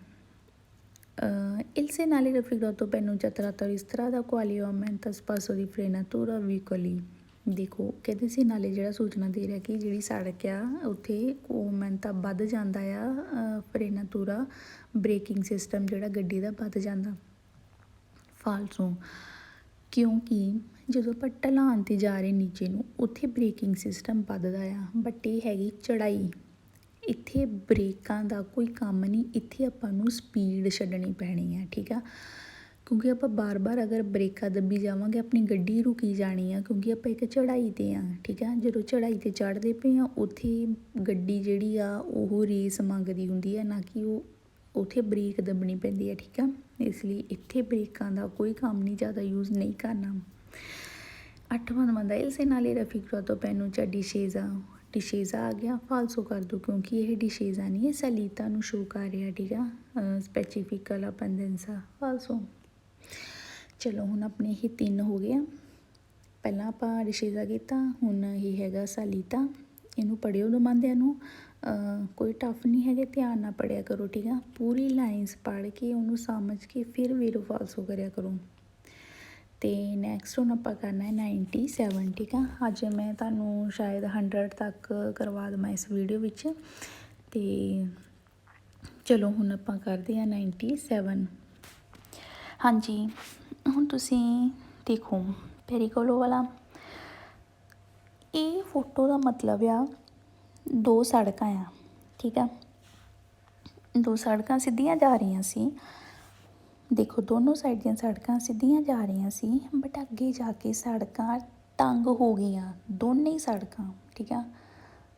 il segnale raffigurato pennuncia tratta di strada quale aumenta spasso di frenatura veicoli, ਦੇਖੋ ਕਹਿੰਦੇ ਸੀ ਨਾਲੇ ਜਿਹੜਾ ਸੂਚਨਾ ਦੇ ਰਿਹਾ ਕਿ ਜਿਹੜੀ ਸੜਕ ਆ ਉੱਥੇ ਤਾਂ ਵੱਧ ਜਾਂਦਾ ਆ ਫਰੇਨਾਤੂਰਾ ਬ੍ਰੇਕਿੰਗ ਸਿਸਟਮ ਜਿਹੜਾ ਗੱਡੀ ਦਾ ਵੱਧ ਜਾਂਦਾ। ਫਾਲਸੋ ਕਿਉਂਕਿ ਜਦੋਂ ਆਪਾਂ ਢਲਾਨ 'ਤੇ ਜਾ ਰਹੇ ਨੀਚੇ ਨੂੰ ਉੱਥੇ ਬ੍ਰੇਕਿੰਗ ਸਿਸਟਮ ਵੱਧਦਾ ਆ, ਬਟ ਇਹ ਹੈਗੀ ਚੜ੍ਹਾਈ, ਇੱਥੇ ਬ੍ਰੇਕਾਂ ਦਾ ਕੋਈ ਕੰਮ ਨਹੀਂ, ਇੱਥੇ ਆਪਾਂ ਨੂੰ ਸਪੀਡ ਛੱਡਣੀ ਪੈਣੀ ਆ, ਠੀਕ ਆ। ਕਿਉਂਕਿ ਆਪਾਂ ਬਾਰ-ਬਾਰ ਅਗਰ ਬ੍ਰੇਕਾਂ ਦੱਬੀ ਜਾਵਾਂਗੇ ਆਪਣੀ ਗੱਡੀ ਰੁਕੀ ਜਾਣੀ ਆ ਕਿਉਂਕਿ ਆਪਾਂ ਇੱਕ ਚੜ੍ਹਾਈ 'ਤੇ ਆ, ਠੀਕ ਆ। ਜਦੋਂ ਚੜ੍ਹਾਈ 'ਤੇ ਚੜ੍ਹਦੇ ਪਏ ਆ ਉੱਥੇ ਗੱਡੀ ਜਿਹੜੀ ਆ ਉਹ ਰੇਸ ਮੰਗਦੀ ਹੁੰਦੀ ਆ, ਨਾ ਕਿ ਉਹ ਉੱਥੇ ਬ੍ਰੇਕ ਦੱਬਣੀ ਪੈਂਦੀ ਹੈ, ਠੀਕ ਆ। ਇਸ ਲਈ ਇੱਥੇ ਬ੍ਰੇਕਾਂ ਦਾ ਕੋਈ ਕੰਮ ਨਹੀਂ ਜ਼ਿਆਦਾ ਯੂਜ਼ ਨਹੀਂ ਕਰਨਾ। 8ਵਾਂ ਨੰਬਰ ਦਾ ਇਸੇ ਨਾਲ ਹੀ ਰਫੀਗਰਾਤੋ ਪੈਨੂਚਾ ਡਿਸ਼ੇਜ਼ਾ। ਡਿਸ਼ੇਜ਼ਾ ਆ ਗਿਆ, ਫਾਲਸੋ ਕਰ ਦਿਓ ਕਿਉਂਕਿ ਇਹ ਡਿਸ਼ੇਜ਼ਾ ਨਹੀਂ, ਇਹ ਸਲੀਤਾ ਨੂੰ ਸ਼ੋ ਕਰ ਰਿਹਾ, ਠੀਕ ਆ। ਸਪੈਸੀਫਿਕਲ ਆਪੰਦੈਂਸਾ ਫਾਲਸੋ। ਚਲੋ ਹੁਣ ਆਪਣੇ ਇਹ 3 ਹੋ ਗਏ ਆ। ਪਹਿਲਾਂ ਆਪਾਂ ਡਿਸ਼ੇਜ਼ਾ ਕੀਤਾ, ਹੁਣ ਇਹ ਹੈਗਾ ਸਲੀਤਾ। ਇਹਨੂੰ ਪੜ੍ਹਿਓ ਦਮਾਂਦਿਆਂ ਨੂੰ, ਕੋਈ ਟਫ ਨਹੀਂ ਹੈਗੇ, ਧਿਆਨ ਨਾਲ ਪੜ੍ਹਿਆ ਕਰੋ, ਠੀਕ ਆ। ਪੂਰੀ ਲਾਈਨਸ ਪੜ੍ਹ ਕੇ ਉਹਨੂੰ ਸਮਝ ਕੇ ਫਿਰ ਵੀਰੋ ਫਾਲਸੋ ਕਰਿਆ ਕਰੋ। ਅਤੇ ਨੈਕਸਟ ਹੁਣ ਆਪਾਂ ਕਰਨਾ ਹੈ 97, ਠੀਕ ਆ। ਅੱਜ ਮੈਂ ਤੁਹਾਨੂੰ ਸ਼ਾਇਦ 100 ਤੱਕ ਕਰਵਾ ਦੇਵਾਂ ਇਸ ਵੀਡੀਓ ਵਿੱਚ। ਅਤੇ ਚਲੋ ਹੁਣ ਆਪਾਂ ਕਰਦੇ ਹਾਂ 97। ਹਾਂਜੀ, ਹੁਣ ਤੁਸੀਂ ਦੇਖੋ ਪੈਰੀਕੋਲੋ ਵਾਲਾ, ਇਹ ਫੋਟੋ ਦਾ ਮਤਲਬ ਆ 2 ਸੜਕਾਂ ਆ, ਠੀਕ ਆ। 2 ਸੜਕਾਂ ਸਿੱਧੀਆਂ ਜਾ ਰਹੀਆਂ ਸੀ, ਦੇਖੋ ਦੋਨੋਂ ਸਾਈਡ ਦੀਆਂ ਸੜਕਾਂ ਸਿੱਧੀਆਂ ਜਾ ਰਹੀਆਂ ਸੀ, ਬਟ ਅੱਗੇ ਜਾ ਕੇ ਸੜਕਾਂ ਤੰਗ ਹੋ ਗਈਆਂ, ਦੋਨੇ ਹੀ ਸੜਕਾਂ, ਠੀਕ ਆ।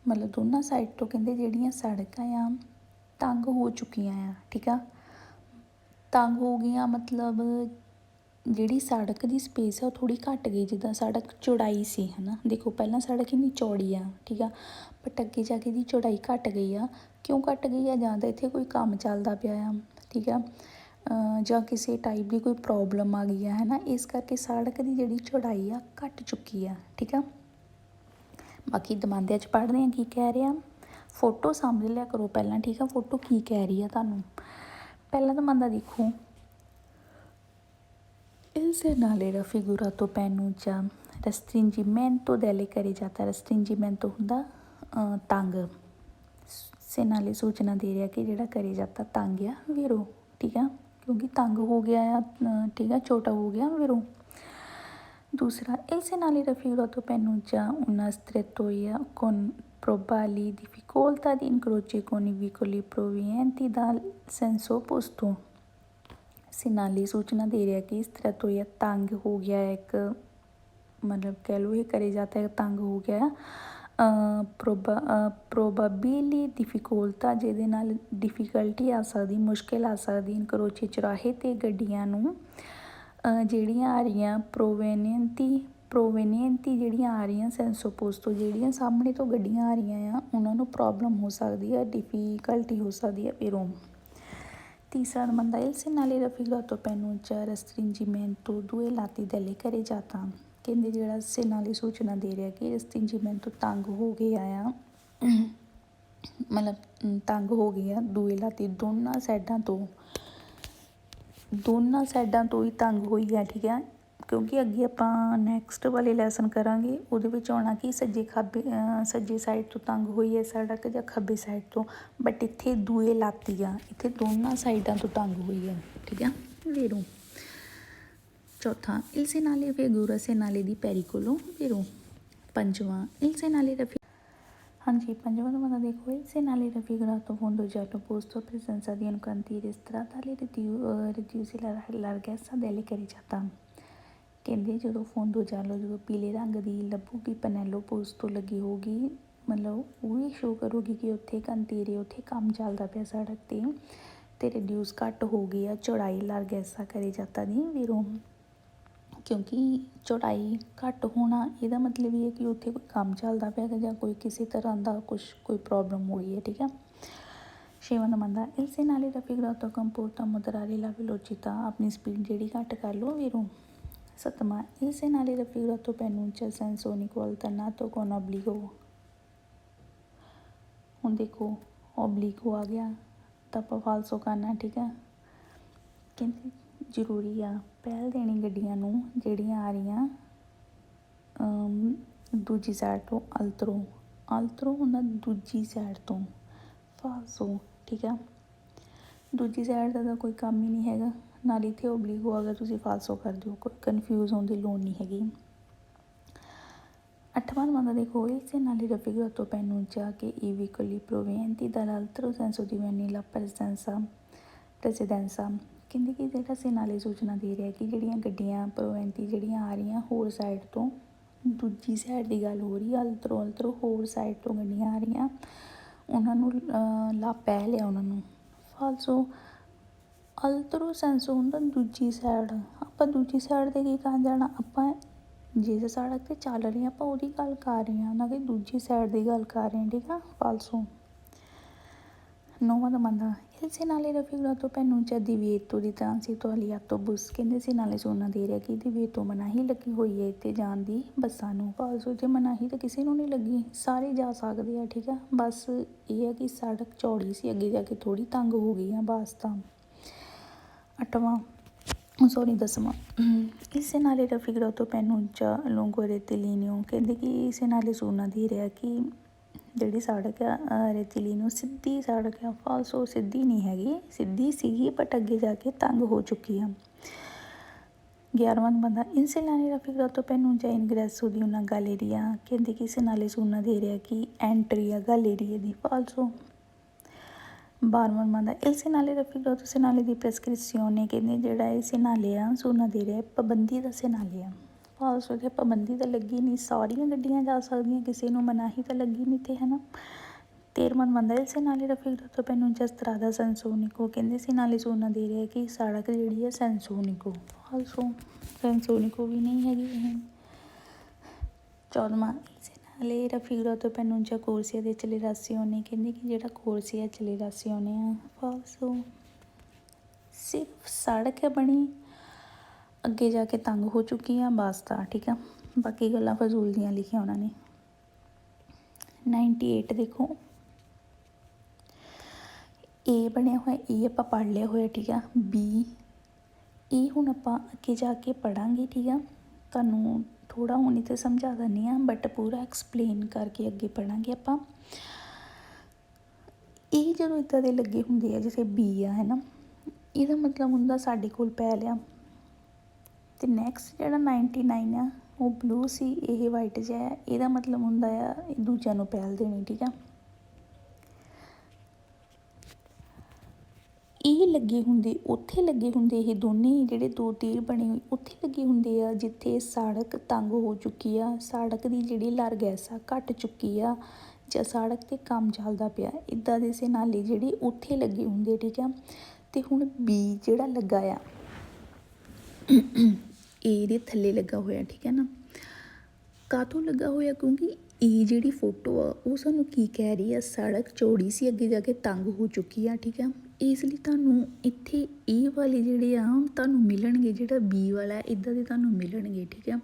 ਮਤਲਬ ਦੋਨਾਂ ਸਾਈਡ ਤੋਂ ਕਹਿੰਦੇ ਜਿਹੜੀਆਂ ਸੜਕਾਂ ਆ ਤੰਗ ਹੋ ਚੁੱਕੀਆਂ ਆ, ਠੀਕ ਆ। ਤੰਗ ਹੋ ਗਈਆਂ ਮਤਲਬ ਜਿਹੜੀ ਸੜਕ ਦੀ ਸਪੇਸ ਆ ਉਹ ਥੋੜ੍ਹੀ ਘੱਟ ਗਈ, ਜਿੱਦਾਂ ਸੜਕ ਚੌੜਾਈ ਸੀ, ਹੈ ਨਾ। ਦੇਖੋ ਪਹਿਲਾਂ ਸੜਕ ਇੰਨੀ ਚੌੜੀ ਆ, ਠੀਕ ਆ, ਬਟ ਅੱਗੇ ਜਾ ਕੇ ਇਹਦੀ ਚੌੜਾਈ ਘੱਟ ਗਈ ਆ। ਕਿਉਂ ਘੱਟ ਗਈ ਆ? ਜਾਂ ਤਾਂ ਇੱਥੇ ਕੋਈ ਕੰਮ ਚੱਲਦਾ ਪਿਆ ਆ, ਠੀਕ ਆ, ਜਾਂ ਕਿਸੇ ਟਾਈਪ ਦੀ ਕੋਈ ਪ੍ਰੋਬਲਮ ਆ ਗਈ ਆ, ਹੈ ਨਾ। ਇਸ ਕਰਕੇ ਸੜਕ ਦੀ ਜਿਹੜੀ ਚੌੜਾਈ ਆ ਘੱਟ ਚੁੱਕੀ ਆ, ਠੀਕ ਆ। ਬਾਕੀ ਦਮਾਂਦਿਆਂ 'ਚ ਪੜ੍ਹਦੇ ਹਾਂ ਕੀ ਕਹਿ ਰਿਹਾ। ਫੋਟੋ ਸਮਝ ਲਿਆ ਕਰੋ ਪਹਿਲਾਂ, ਠੀਕ ਆ। ਫੋਟੋ ਕੀ ਕਹਿ ਰਹੀ ਆ ਤੁਹਾਨੂੰ। ਪਹਿਲਾਂ ਦਮਾਂਦਾ ਦੇਖੋ, il segnale raffigurato pennuccia restringimento delle carreggiate। restringimento ਹੁੰਦਾ ਤੰਗ, segnale ਸੂਚਨਾ ਦੇ ਰਿਹਾ ਕਿ ਜਿਹੜਾ carreggiata ਤੰਗ ਆ ਵੀਰੋ, ਠੀਕ ਆ, ਕਿਉਂਕਿ ਤੰਗ ਹੋ ਗਿਆ ਆ, ਠੀਕ ਆ, ਛੋਟਾ ਹੋ ਗਿਆ ਵੀਰੋ। ਦੂਸਰਾ, il segnale raffigurato pennuccia una strettoia con probabili difficoltà di incrocio con i veicoli provenienti dal senso opposto। ਸਿਨਾਲੀ ਸੂਚਨਾ ਦੇ ਰਿਹਾ ਕਿ ਇਸ ਤਰ੍ਹਾਂ ਤੋਂ ਇਹ ਤੰਗ ਹੋ ਗਿਆ ਹੈ, ਇੱਕ ਮਤਲਬ ਕਹਿ ਲਓ ਇਹ ਕਰੇ ਜਾਤਾ ਹੈ, ਤੰਗ ਹੋ ਗਿਆ। ਪ੍ਰੋਬਾਬਿਲੀ ਡਿਫਿਕਲਟਾ, ਜਿਹਦੇ ਨਾਲ ਡਿਫੀਕਲਟੀ ਆ ਸਕਦੀ, ਮੁਸ਼ਕਿਲ ਆ ਸਕਦੀ। ਇਨਕਰੋਚੇ ਚੁਰਾਹੇ 'ਤੇ ਗੱਡੀਆਂ ਨੂੰ ਜਿਹੜੀਆਂ ਆ ਰਹੀਆਂ ਪ੍ਰੋਵੇਨੀਅੰਤੀ ਜਿਹੜੀਆਂ ਆ ਰਹੀਆਂ ਸੈਂਸੋਪੋਸ ਤੋਂ, ਜਿਹੜੀਆਂ ਸਾਹਮਣੇ ਤੋਂ ਗੱਡੀਆਂ ਆ ਰਹੀਆਂ ਆ ਉਹਨਾਂ ਨੂੰ ਪ੍ਰੋਬਲਮ ਹੋ ਸਕਦੀ ਹੈ, ਡਿਫੀਕਲਟੀ ਹੋ ਸਕਦੀ ਹੈ ਵੀਰੋ। ਤੀਸਰਾ number il segnale raffigurato pennuccia restringimento due lati delle carreggiata। ਕਹਿੰਦੇ ਜਿਹੜਾ ਸਿਨਾਲੀ ਸੂਚਨਾ ਦੇ ਰਿਹਾ ਕਿ restringimento ਤੰਗ ਹੋ ਗਿਆ ਆ, ਮਤਲਬ ਤੰਗ ਹੋ ਗਿਆ ਦੂਏ ਲਾਤੀ, ਦੋਨਾਂ ਸਾਈਡਾਂ ਤੋਂ ਹੀ ਤੰਗ ਹੋਈ ਆ, ਠੀਕ ਆ। ਕਿਉਂਕਿ ਅੱਗੇ ਆਪਾਂ ਨੈਕਸਟ ਵਾਲੇ ਲੈਸਨ ਕਰਾਂਗੇ, ਉਹਦੇ ਵਿੱਚ ਆਉਣਾ ਕਿ ਸੱਜੇ ਸਾਈਡ ਤੋਂ ਤੰਗ ਹੋਈ ਹੈ ਸੜਕ ਜਾਂ ਖੱਬੇ ਸਾਈਡ ਤੋਂ, ਬਟ ਇੱਥੇ ਦੂਏ ਲਾਤੀ ਆ, ਇੱਥੇ ਦੋਨਾਂ ਸਾਈਡਾਂ ਤੋਂ ਤੰਗ ਹੋਈ ਹੈ, ਠੀਕ ਆ ਵੀਰੋ। ਚੌਥਾ, il segnale figura segnale di pericolo ਵੀਰੋ। ਪੰਜਵਾਂ, il segnale ਹਾਂਜੀ, ਪੰਜਵਾਂ ਨੰਬਰ ਦੇਖੋ, il segnale raffigurato fondo giallo posto presenza di un cantiere stradale riduce la larghezza delle carreggiata। ਕਹਿੰਦੇ ਜਦੋਂ ਫੋਂਦੋ ਜਾਲੋ, ਜਦੋਂ ਪੀਲੇ ਰੰਗ ਦੀ ਲੱਭੂਗੀ ਪਨੈਲੋ ਪੋਸਟ ਤੋਂ ਲੱਗੀ ਹੋਊਗੀ, ਮਤਲਬ ਉਹ ਵੀ ਸ਼ੋ ਕਰੂਗੀ ਕਿ ਉੱਥੇ ਕੰਤੀਰੇ, ਉੱਥੇ ਕੰਮ ਚੱਲਦਾ ਪਿਆ ਸੜਕ 'ਤੇ ਰਿਡਿਊਸ ਘੱਟ ਹੋ ਗਈ ਆ ਚੌੜਾਈ ਲਾਰਗੈਸਾ ਕਰੇਜਾਤਾ ਦੀ ਵੀਰੋ। ਕਿਉਂਕਿ ਚੌੜਾਈ ਘੱਟ ਹੋਣਾ ਇਹਦਾ ਮਤਲਬ ਇਹ ਹੈ ਕਿ ਉੱਥੇ ਕੋਈ ਕੰਮ ਚੱਲਦਾ ਪਿਆ ਜਾਂ ਕੋਈ ਕਿਸੇ ਤਰ੍ਹਾਂ ਦਾ ਕੋਈ ਪ੍ਰੋਬਲਮ ਹੋ ਗਈ ਹੈ, ਠੀਕ ਆ। ਛੇਵਾਂ ਨੰਬਰ ਦਾ il segnale raffigurato comporta moderare la velocità। ਆਪਣੀ ਸਪੀਡ ਜਿਹੜੀ ਘੱਟ ਕਰ ਲਓ ਵੀਰੋ। ਸੱਤਵਾਂ, il segnale raffigurato pennuccia senso unico alternato con obbligo। ਹੁਣ ਦੇਖੋ ਓਬਲੀਗੋ ਆ ਗਿਆ ਤਾਂ ਆਪਾਂ ਫਾਲਸੋ ਕਰਨਾ, ਠੀਕ ਆ। ਕਹਿੰਦੇ ਜ਼ਰੂਰੀ ਆ ਪਹਿਲ ਦੇਣੀ ਗੱਡੀਆਂ ਨੂੰ ਜਿਹੜੀਆਂ ਆ ਰਹੀਆਂ ਦੂਜੀ ਸਾਈਡ ਤੋਂ, ਅਲਤਰੋ ਹੁੰਦਾ ਦੂਜੀ ਸਾਈਡ ਤੋਂ, ਫਾਲਸੋ, ਠੀਕ ਆ। ਦੂਜੀ ਸਾਈਡ ਦਾ ਤਾਂ ਕੋਈ ਕੰਮ ਹੀ ਨਹੀਂ ਹੈਗਾ, ਨਾਲ ਇੱਥੇ ਓਬਲੀਗੋ ਆ ਗਿਆ, ਤੁਸੀਂ ਫਾਲਸੋ ਕਰ ਦਿਓ, ਕੋਈ ਕਨਫਿਊਜ਼ ਹੋਣ ਦੀ ਲੋੜ ਨਹੀਂ ਹੈਗੀ। ਅੱਠਵਾਂ ਨੰਬਰ ਦੇਖੋ, il segnale raffigurato pennuccia che i veicoli provenienti dall'altro senso diventi la precedenza। ਕਹਿੰਦੇ ਕਿ ਜਿਹੜਾ ਸਿਨਾਲੇ ਸੂਚਨਾ ਦੇ ਰਿਹਾ ਕਿ ਜਿਹੜੀਆਂ ਗੱਡੀਆਂ ਪ੍ਰੋਵੈਂਟੀ ਜਿਹੜੀਆਂ ਆ ਰਹੀਆਂ ਹੋਰ ਸਾਈਡ ਤੋਂ, ਦੂਜੀ ਸਾਈਡ ਦੀ ਗੱਲ ਹੋ ਰਹੀ, ਅਲਤਰੋ ਹੋਰ ਸਾਈਡ ਤੋਂ ਗੱਡੀਆਂ ਆ ਰਹੀਆਂ, ਉਹਨਾਂ ਨੂੰ ਪਹਿਲ ਆ, ਉਹਨਾਂ ਨੂੰ ਫਾਲਸੋ ਅਲਤਰੋ ਸੈਂਸੋ ਹੁੰਦਾ ਦੂਜੀ ਸਾਈਡ। ਆਪਾਂ ਦੂਜੀ ਸਾਈਡ 'ਤੇ ਕੀ ਕਰਨ ਜਾਣਾ, ਆਪਾਂ ਜਿਸ ਸੜਕ 'ਤੇ ਚੱਲ ਰਹੇ ਹਾਂ ਆਪਾਂ ਉਹਦੀ ਗੱਲ ਕਰ ਰਹੇ ਹਾਂ, ਨਾ ਕਿ ਦੂਜੀ ਸਾਈਡ ਦੀ ਗੱਲ ਕਰ ਰਹੇ ਹਾਂ, ਠੀਕ ਆ। ਫਾਲਸੋ 9ਵਾਂ ਬੰਦਾ il segnale raffigurato preannuncia il divieto di transito agli autobus। ਕਹਿੰਦੇ segnale ਸੁਣਨਾ ਦੇ ਰਿਹਾ ਕਿ ਇਹਦੀ divieto ਮਨਾਹੀ ਲੱਗੀ ਹੋਈ ਹੈ ਇੱਥੇ ਜਾਣ ਦੀ ਬੱਸਾਂ ਨੂੰ। ਫਾਲਸੋ ਜੇ ਮਨਾਹੀ ਤਾਂ ਕਿਸੇ ਨੂੰ ਨਹੀਂ ਲੱਗੀ, ਸਾਰੇ ਜਾ ਸਕਦੇ ਆ, ਠੀਕ ਆ। ਬਸ ਇਹ ਹੈ ਕਿ ਸੜਕ ਚੌੜੀ ਸੀ, ਅੱਗੇ ਜਾ ਕੇ ਥੋੜ੍ਹੀ ਤੰਗ ਹੋ ਗਈ ਆ ਬੱਸ ਤਾਂ। 8ਵਾਂ 10ਵਾਂ il segnale raffigurato preannuncia lungo rettilineo। ਕਹਿੰਦੇ ਕਿ segnale ਸੁਣਨਾ ਦੇ ਰਿਹਾ ਕਿ ਜਿਹੜੀ ਸੜਕ ਆ ਰੇਤੀਲੀਨੋ ਸਿੱਧੀ ਸੜਕ ਆ। ਫਾਲਸੋ ਸਿੱਧੀ ਨਹੀਂ ਹੈਗੀ, ਸਿੱਧੀ ਸੀਗੀ ਬਟ ਅੱਗੇ ਜਾ ਕੇ ਤੰਗ ਹੋ ਚੁੱਕੀ ਆ। 11ਵਾਂ ਬੰਦਾ il segnale raffigurato preannuncia ingresso di una galleria। ਕਹਿੰਦੇ ਕਿ segnale ਸੁਣਨਾ ਦੇ ਰਿਹਾ ਕਿ ਐਂਟਰੀ ਆ ਗੈਲੇਰੀਏ ਦੀ। ਫਾਲਸੋ 12ਵਾਂ ਬੰਦਾ il segnale raffigurato segnale di prescrizione। ਕਹਿੰਦੇ ਜਿਹੜਾ ਇਹ segnale ਆ ਸੁਣਨਾ ਦੇ ਰਿਹਾ ਪਾਬੰਦੀ ਦਾ segnale ਆ। ਫਾਲਸੋ ਤੇ ਪਾਬੰਦੀ ਤਾਂ ਲੱਗੀ ਨਹੀਂ, ਸਾਰੀਆਂ ਗੱਡੀਆਂ ਜਾ ਸਕਦੀਆਂ, ਕਿਸੇ ਨੂੰ ਮਨਾਹੀ ਤਾਂ ਲੱਗੀ ਨਹੀਂ ਤੇ, ਹੈ ਨਾ। 13ਵਾਂ ਬੰਦਾ il segnale raffigurato preannuncia strada Sansonico। ਕਹਿੰਦੇ segnale ਸੁਣਨਾ ਦੇ ਰਿਹਾ ਕਿ ਸੜਕ ਜਿਹੜੀ ਹੈ ਸੈਂਸੋਨਿਕੋ। ਫਾਲਸੋ ਸੈਂਸੋਨਿਕੋ ਵੀ ਨਹੀਂ ਹੈਗੀ ਇਹ। 14ਵਾਂ il segnale raffigurato preannuncia corsia di accelerazione। ਕਹਿੰਦੇ ਕਿ ਜਿਹੜਾ corsia accelerazione ਆ। ਫਾਲਸੋ ਸਿਰਫ ਸੜਕ ਹੈ ਬਣੀ, ਅੱਗੇ ਜਾ ਕੇ ਤੰਗ ਹੋ ਚੁੱਕੀ ਆ ਬੱਸ ਤਾਂ, ਠੀਕ ਆ। ਬਾਕੀ ਗੱਲਾਂ ਫਜ਼ੂਲ ਦੀਆਂ ਲਿਖੀਆਂ ਉਹਨਾਂ ਨੇ। 98 ਦੇਖੋ ਏ ਬਣਿਆ ਹੋਇਆ, ਏ ਆਪਾਂ ਪੜ੍ਹ ਲਿਆ ਹੋਇਆ, ਠੀਕ ਆ। ਬੀ ਇਹ ਹੁਣ ਆਪਾਂ ਅੱਗੇ ਜਾ ਕੇ ਪੜ੍ਹਾਂਗੇ, ਠੀਕ ਆ। ਤੁਹਾਨੂੰ ਥੋੜ੍ਹਾ ਹੁਣ ਇੱਥੇ ਸਮਝਾ ਦਿੰਦੀ ਹਾਂ ਬਟ ਪੂਰਾ ਐਕਸਪਲੇਨ ਕਰਕੇ ਅੱਗੇ ਪੜ੍ਹਾਂਗੇ ਆਪਾਂ। ਇਹ ਜਦੋਂ ਇੱਦਾਂ ਦੇ ਲੱਗੇ ਹੁੰਦੇ ਆ ਜਿਵੇਂ ਬੀ ਆ, ਹੈ ਨਾ, ਇਹਦਾ ਮਤਲਬ ਹੁੰਦਾ ਸਾਡੇ ਕੋਲ ਪੈ ਲਿਆ। ਅਤੇ ਨੈਕਸਟ ਜਿਹੜਾ 99 ਆ ਉਹ ਬਲੂ ਸੀ, ਇਹ ਵਾਈਟ ਜਿਹਾ ਹੈ, ਇਹਦਾ ਮਤਲਬ ਹੁੰਦਾ ਆ ਇਹ ਦੂਜਿਆਂ ਨੂੰ ਪਹਿਲ ਦੇਣੀ, ਠੀਕ ਆ। ਇਹ ਲੱਗੇ ਹੁੰਦੇ ਉੱਥੇ ਲੱਗੇ ਹੁੰਦੇ, ਇਹ ਦੋਨੇ ਜਿਹੜੇ ਦੋ ਤੀਰ ਬਣੇ ਹੋਏ ਉੱਥੇ ਲੱਗੇ ਹੁੰਦੇ ਆ ਜਿੱਥੇ ਸੜਕ ਤੰਗ ਹੋ ਚੁੱਕੀ ਆ, ਸੜਕ ਦੀ ਜਿਹੜੀ ਲਾਰਗੈਸ ਆ ਘੱਟ ਚੁੱਕੀ ਆ, ਜਾਂ ਸੜਕ 'ਤੇ ਕੰਮ ਚੱਲਦਾ ਪਿਆ, ਇੱਦਾਂ ਦੇ segnale ਜਿਹੜੇ ਉੱਥੇ ਲੱਗੇ ਹੁੰਦੇ, ਠੀਕ ਆ। ਅਤੇ ਹੁਣ ਬੀ ਜਿਹੜਾ ਲੱਗਾ ਆ ਇਹਦੇ ਥੱਲੇ ਲੱਗਾ ਹੋਇਆ, ਠੀਕ ਹੈ ਨਾ। ਕਾਹਤੋਂ ਲੱਗਾ ਹੋਇਆ, ਕਿਉਂਕਿ ਇਹ ਜਿਹੜੀ ਫੋਟੋ ਆ ਉਹ ਸਾਨੂੰ ਕੀ ਕਹਿ ਰਹੀ ਆ, ਸੜਕ ਚੌੜੀ ਸੀ ਅੱਗੇ ਜਾ ਕੇ ਤੰਗ ਹੋ ਚੁੱਕੀ ਆ, ਠੀਕ ਆ। ਇਸ ਲਈ ਤੁਹਾਨੂੰ ਇੱਥੇ ਇਹ ਵਾਲੇ ਜਿਹੜੇ ਆ ਤੁਹਾਨੂੰ ਮਿਲਣਗੇ, ਜਿਹੜਾ ਬੀ ਵਾਲਾ ਇੱਦਾਂ ਦੇ ਤੁਹਾਨੂੰ ਮਿਲਣਗੇ, ਠੀਕ ਆ।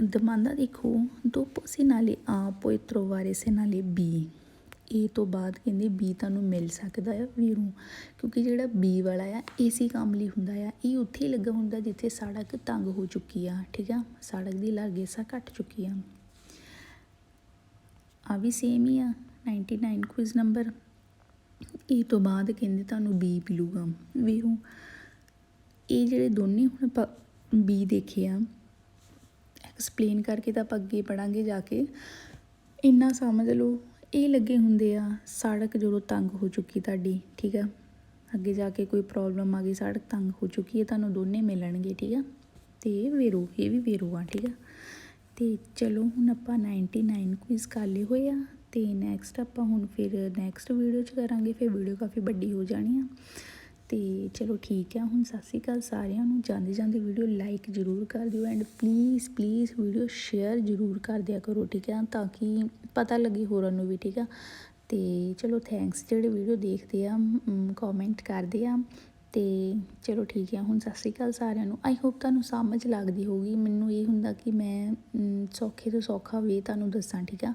ਦਮਾਂਦਾ ਦੇਖੋ dopo segnale A puoi trovare segnale B। ਏ ਤੋਂ ਬਾਅਦ ਕਹਿੰਦੇ ਬੀ ਤੁਹਾਨੂੰ ਮਿਲ ਸਕਦਾ ਆ ਵੀਰੋਂ, ਕਿਉਂਕਿ ਜਿਹੜਾ ਬੀ ਵਾਲਾ ਆ ਇਸੇ ਕੰਮ ਲਈ ਹੁੰਦਾ ਆ, ਇਹ ਉੱਥੇ ਹੀ ਲੱਗਾ ਹੁੰਦਾ ਜਿੱਥੇ ਸੜਕ ਤੰਗ ਹੋ ਚੁੱਕੀ ਆ, ਠੀਕ ਆ। ਸੜਕ ਦੀ ਲਾਰਗੇਸਾ ਘੱਟ ਚੁੱਕੀ ਆ। ਆ ਵੀ ਸੇਮ ਹੀ ਆ 99 ਕੁਇਜ਼ ਨੰਬਰ। ਇਹ ਤੋਂ ਬਾਅਦ ਕਹਿੰਦੇ ਤੁਹਾਨੂੰ ਬੀ ਮਿਲੂਗਾ ਵੀਰੋਂ। ਇਹ ਜਿਹੜੇ ਦੋਨੇ ਹੁਣ ਆਪਾਂ ਬੀ ਦੇਖੇ ਆ ਐਕਸਪਲੇਨ ਕਰਕੇ ਤਾਂ ਆਪਾਂ ਅੱਗੇ ਪੜ੍ਹਾਂਗੇ ਜਾ ਕੇ। ਇੰਨਾ ਸਮਝ ਲਓ ਇਹ ਲੱਗੇ ਹੁੰਦੇ ਆ ਸੜਕ ਜਦੋਂ ਤੰਗ ਹੋ ਚੁੱਕੀ ਤੁਹਾਡੀ, ਠੀਕ ਆ। ਅੱਗੇ ਜਾ ਕੇ ਕੋਈ ਪ੍ਰੋਬਲਮ ਆ ਗਈ, ਸੜਕ ਤੰਗ ਹੋ ਚੁੱਕੀ ਹੈ, ਤੁਹਾਨੂੰ ਦੋਨੇ ਮਿਲਣਗੇ, ਠੀਕ ਆ। ਅਤੇ ਵੇਰੋ, ਇਹ ਵੀ ਵੇਰੋ ਆ, ਠੀਕ ਆ। ਅਤੇ ਚਲੋ ਹੁਣ ਆਪਾਂ 99 ਕੁਇਜ਼ ਕਰ ਲਏ ਹੋਏ ਆ, ਅਤੇ ਨੈਕਸਟ ਆਪਾਂ ਹੁਣ ਫਿਰ ਨੈਕਸਟ ਵੀਡੀਓ 'ਚ ਕਰਾਂਗੇ। ਫਿਰ ਵੀਡੀਓ ਕਾਫੀ ਵੱਡੀ ਹੋ ਜਾਣੀ ਆ। ਅਤੇ ਚਲੋ ਠੀਕ ਆ, ਹੁਣ ਸਤਿ ਸ਼੍ਰੀ ਅਕਾਲ ਸਾਰਿਆਂ ਨੂੰ। ਜਾਂਦੇ ਜਾਂਦੇ ਵੀਡੀਓ ਲਾਈਕ ਜ਼ਰੂਰ ਕਰ ਦਿਓ ਐਂਡ ਪਲੀਜ਼ ਵੀਡੀਓ ਸ਼ੇਅਰ ਜ਼ਰੂਰ ਕਰ ਦਿਆ ਕਰੋ, ਠੀਕ ਆ, ਤਾਂ ਕਿ ਪਤਾ ਲੱਗੇ ਹੋਰਾਂ ਨੂੰ ਵੀ, ਠੀਕ ਆ। ਅਤੇ ਚਲੋ ਥੈਂਕਸ ਜਿਹੜੇ ਵੀਡੀਓ ਦੇਖਦੇ ਆ, ਕਮੈਂਟ ਕਰਦੇ ਆ। ਅਤੇ ਚਲੋ ਠੀਕ ਆ, ਹੁਣ ਸਤਿ ਸ਼੍ਰੀ ਅਕਾਲ ਸਾਰਿਆਂ ਨੂੰ। ਆਈ ਹੋਪ ਤੁਹਾਨੂੰ ਸਮਝ ਲੱਗਦੀ ਹੋਊਗੀ। ਮੈਨੂੰ ਇਹ ਹੁੰਦਾ ਕਿ ਮੈਂ ਸੌਖੇ ਤੋਂ ਸੌਖਾ ਵੇ ਤੁਹਾਨੂੰ ਦੱਸਾਂ, ਠੀਕ ਆ।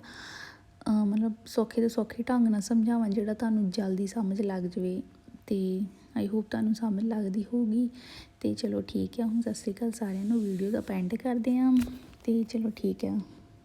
ਮਤਲਬ ਸੌਖੇ ਤੋਂ ਸੌਖੇ ਢੰਗ ਨਾਲ ਸਮਝਾਵਾਂ ਜਿਹੜਾ ਤੁਹਾਨੂੰ ਜਲਦੀ ਸਮਝ ਲੱਗ ਜਾਵੇ। ਅਤੇ ਆਈ ਹੋਪ ਤੁਹਾਨੂੰ ਸਮਝ ਲੱਗਦੀ ਹੋਊਗੀ। ਅਤੇ ਚਲੋ ਠੀਕ ਆ, ਹੁਣ ਸਤਿ ਸ਼੍ਰੀ ਅਕਾਲ ਸਾਰਿਆਂ ਨੂੰ। ਵੀਡੀਓ ਦਾ ਪੈਂਡ ਕਰਦੇ ਹਾਂ। ਅਤੇ ਚਲੋ ਠੀਕ ਆ।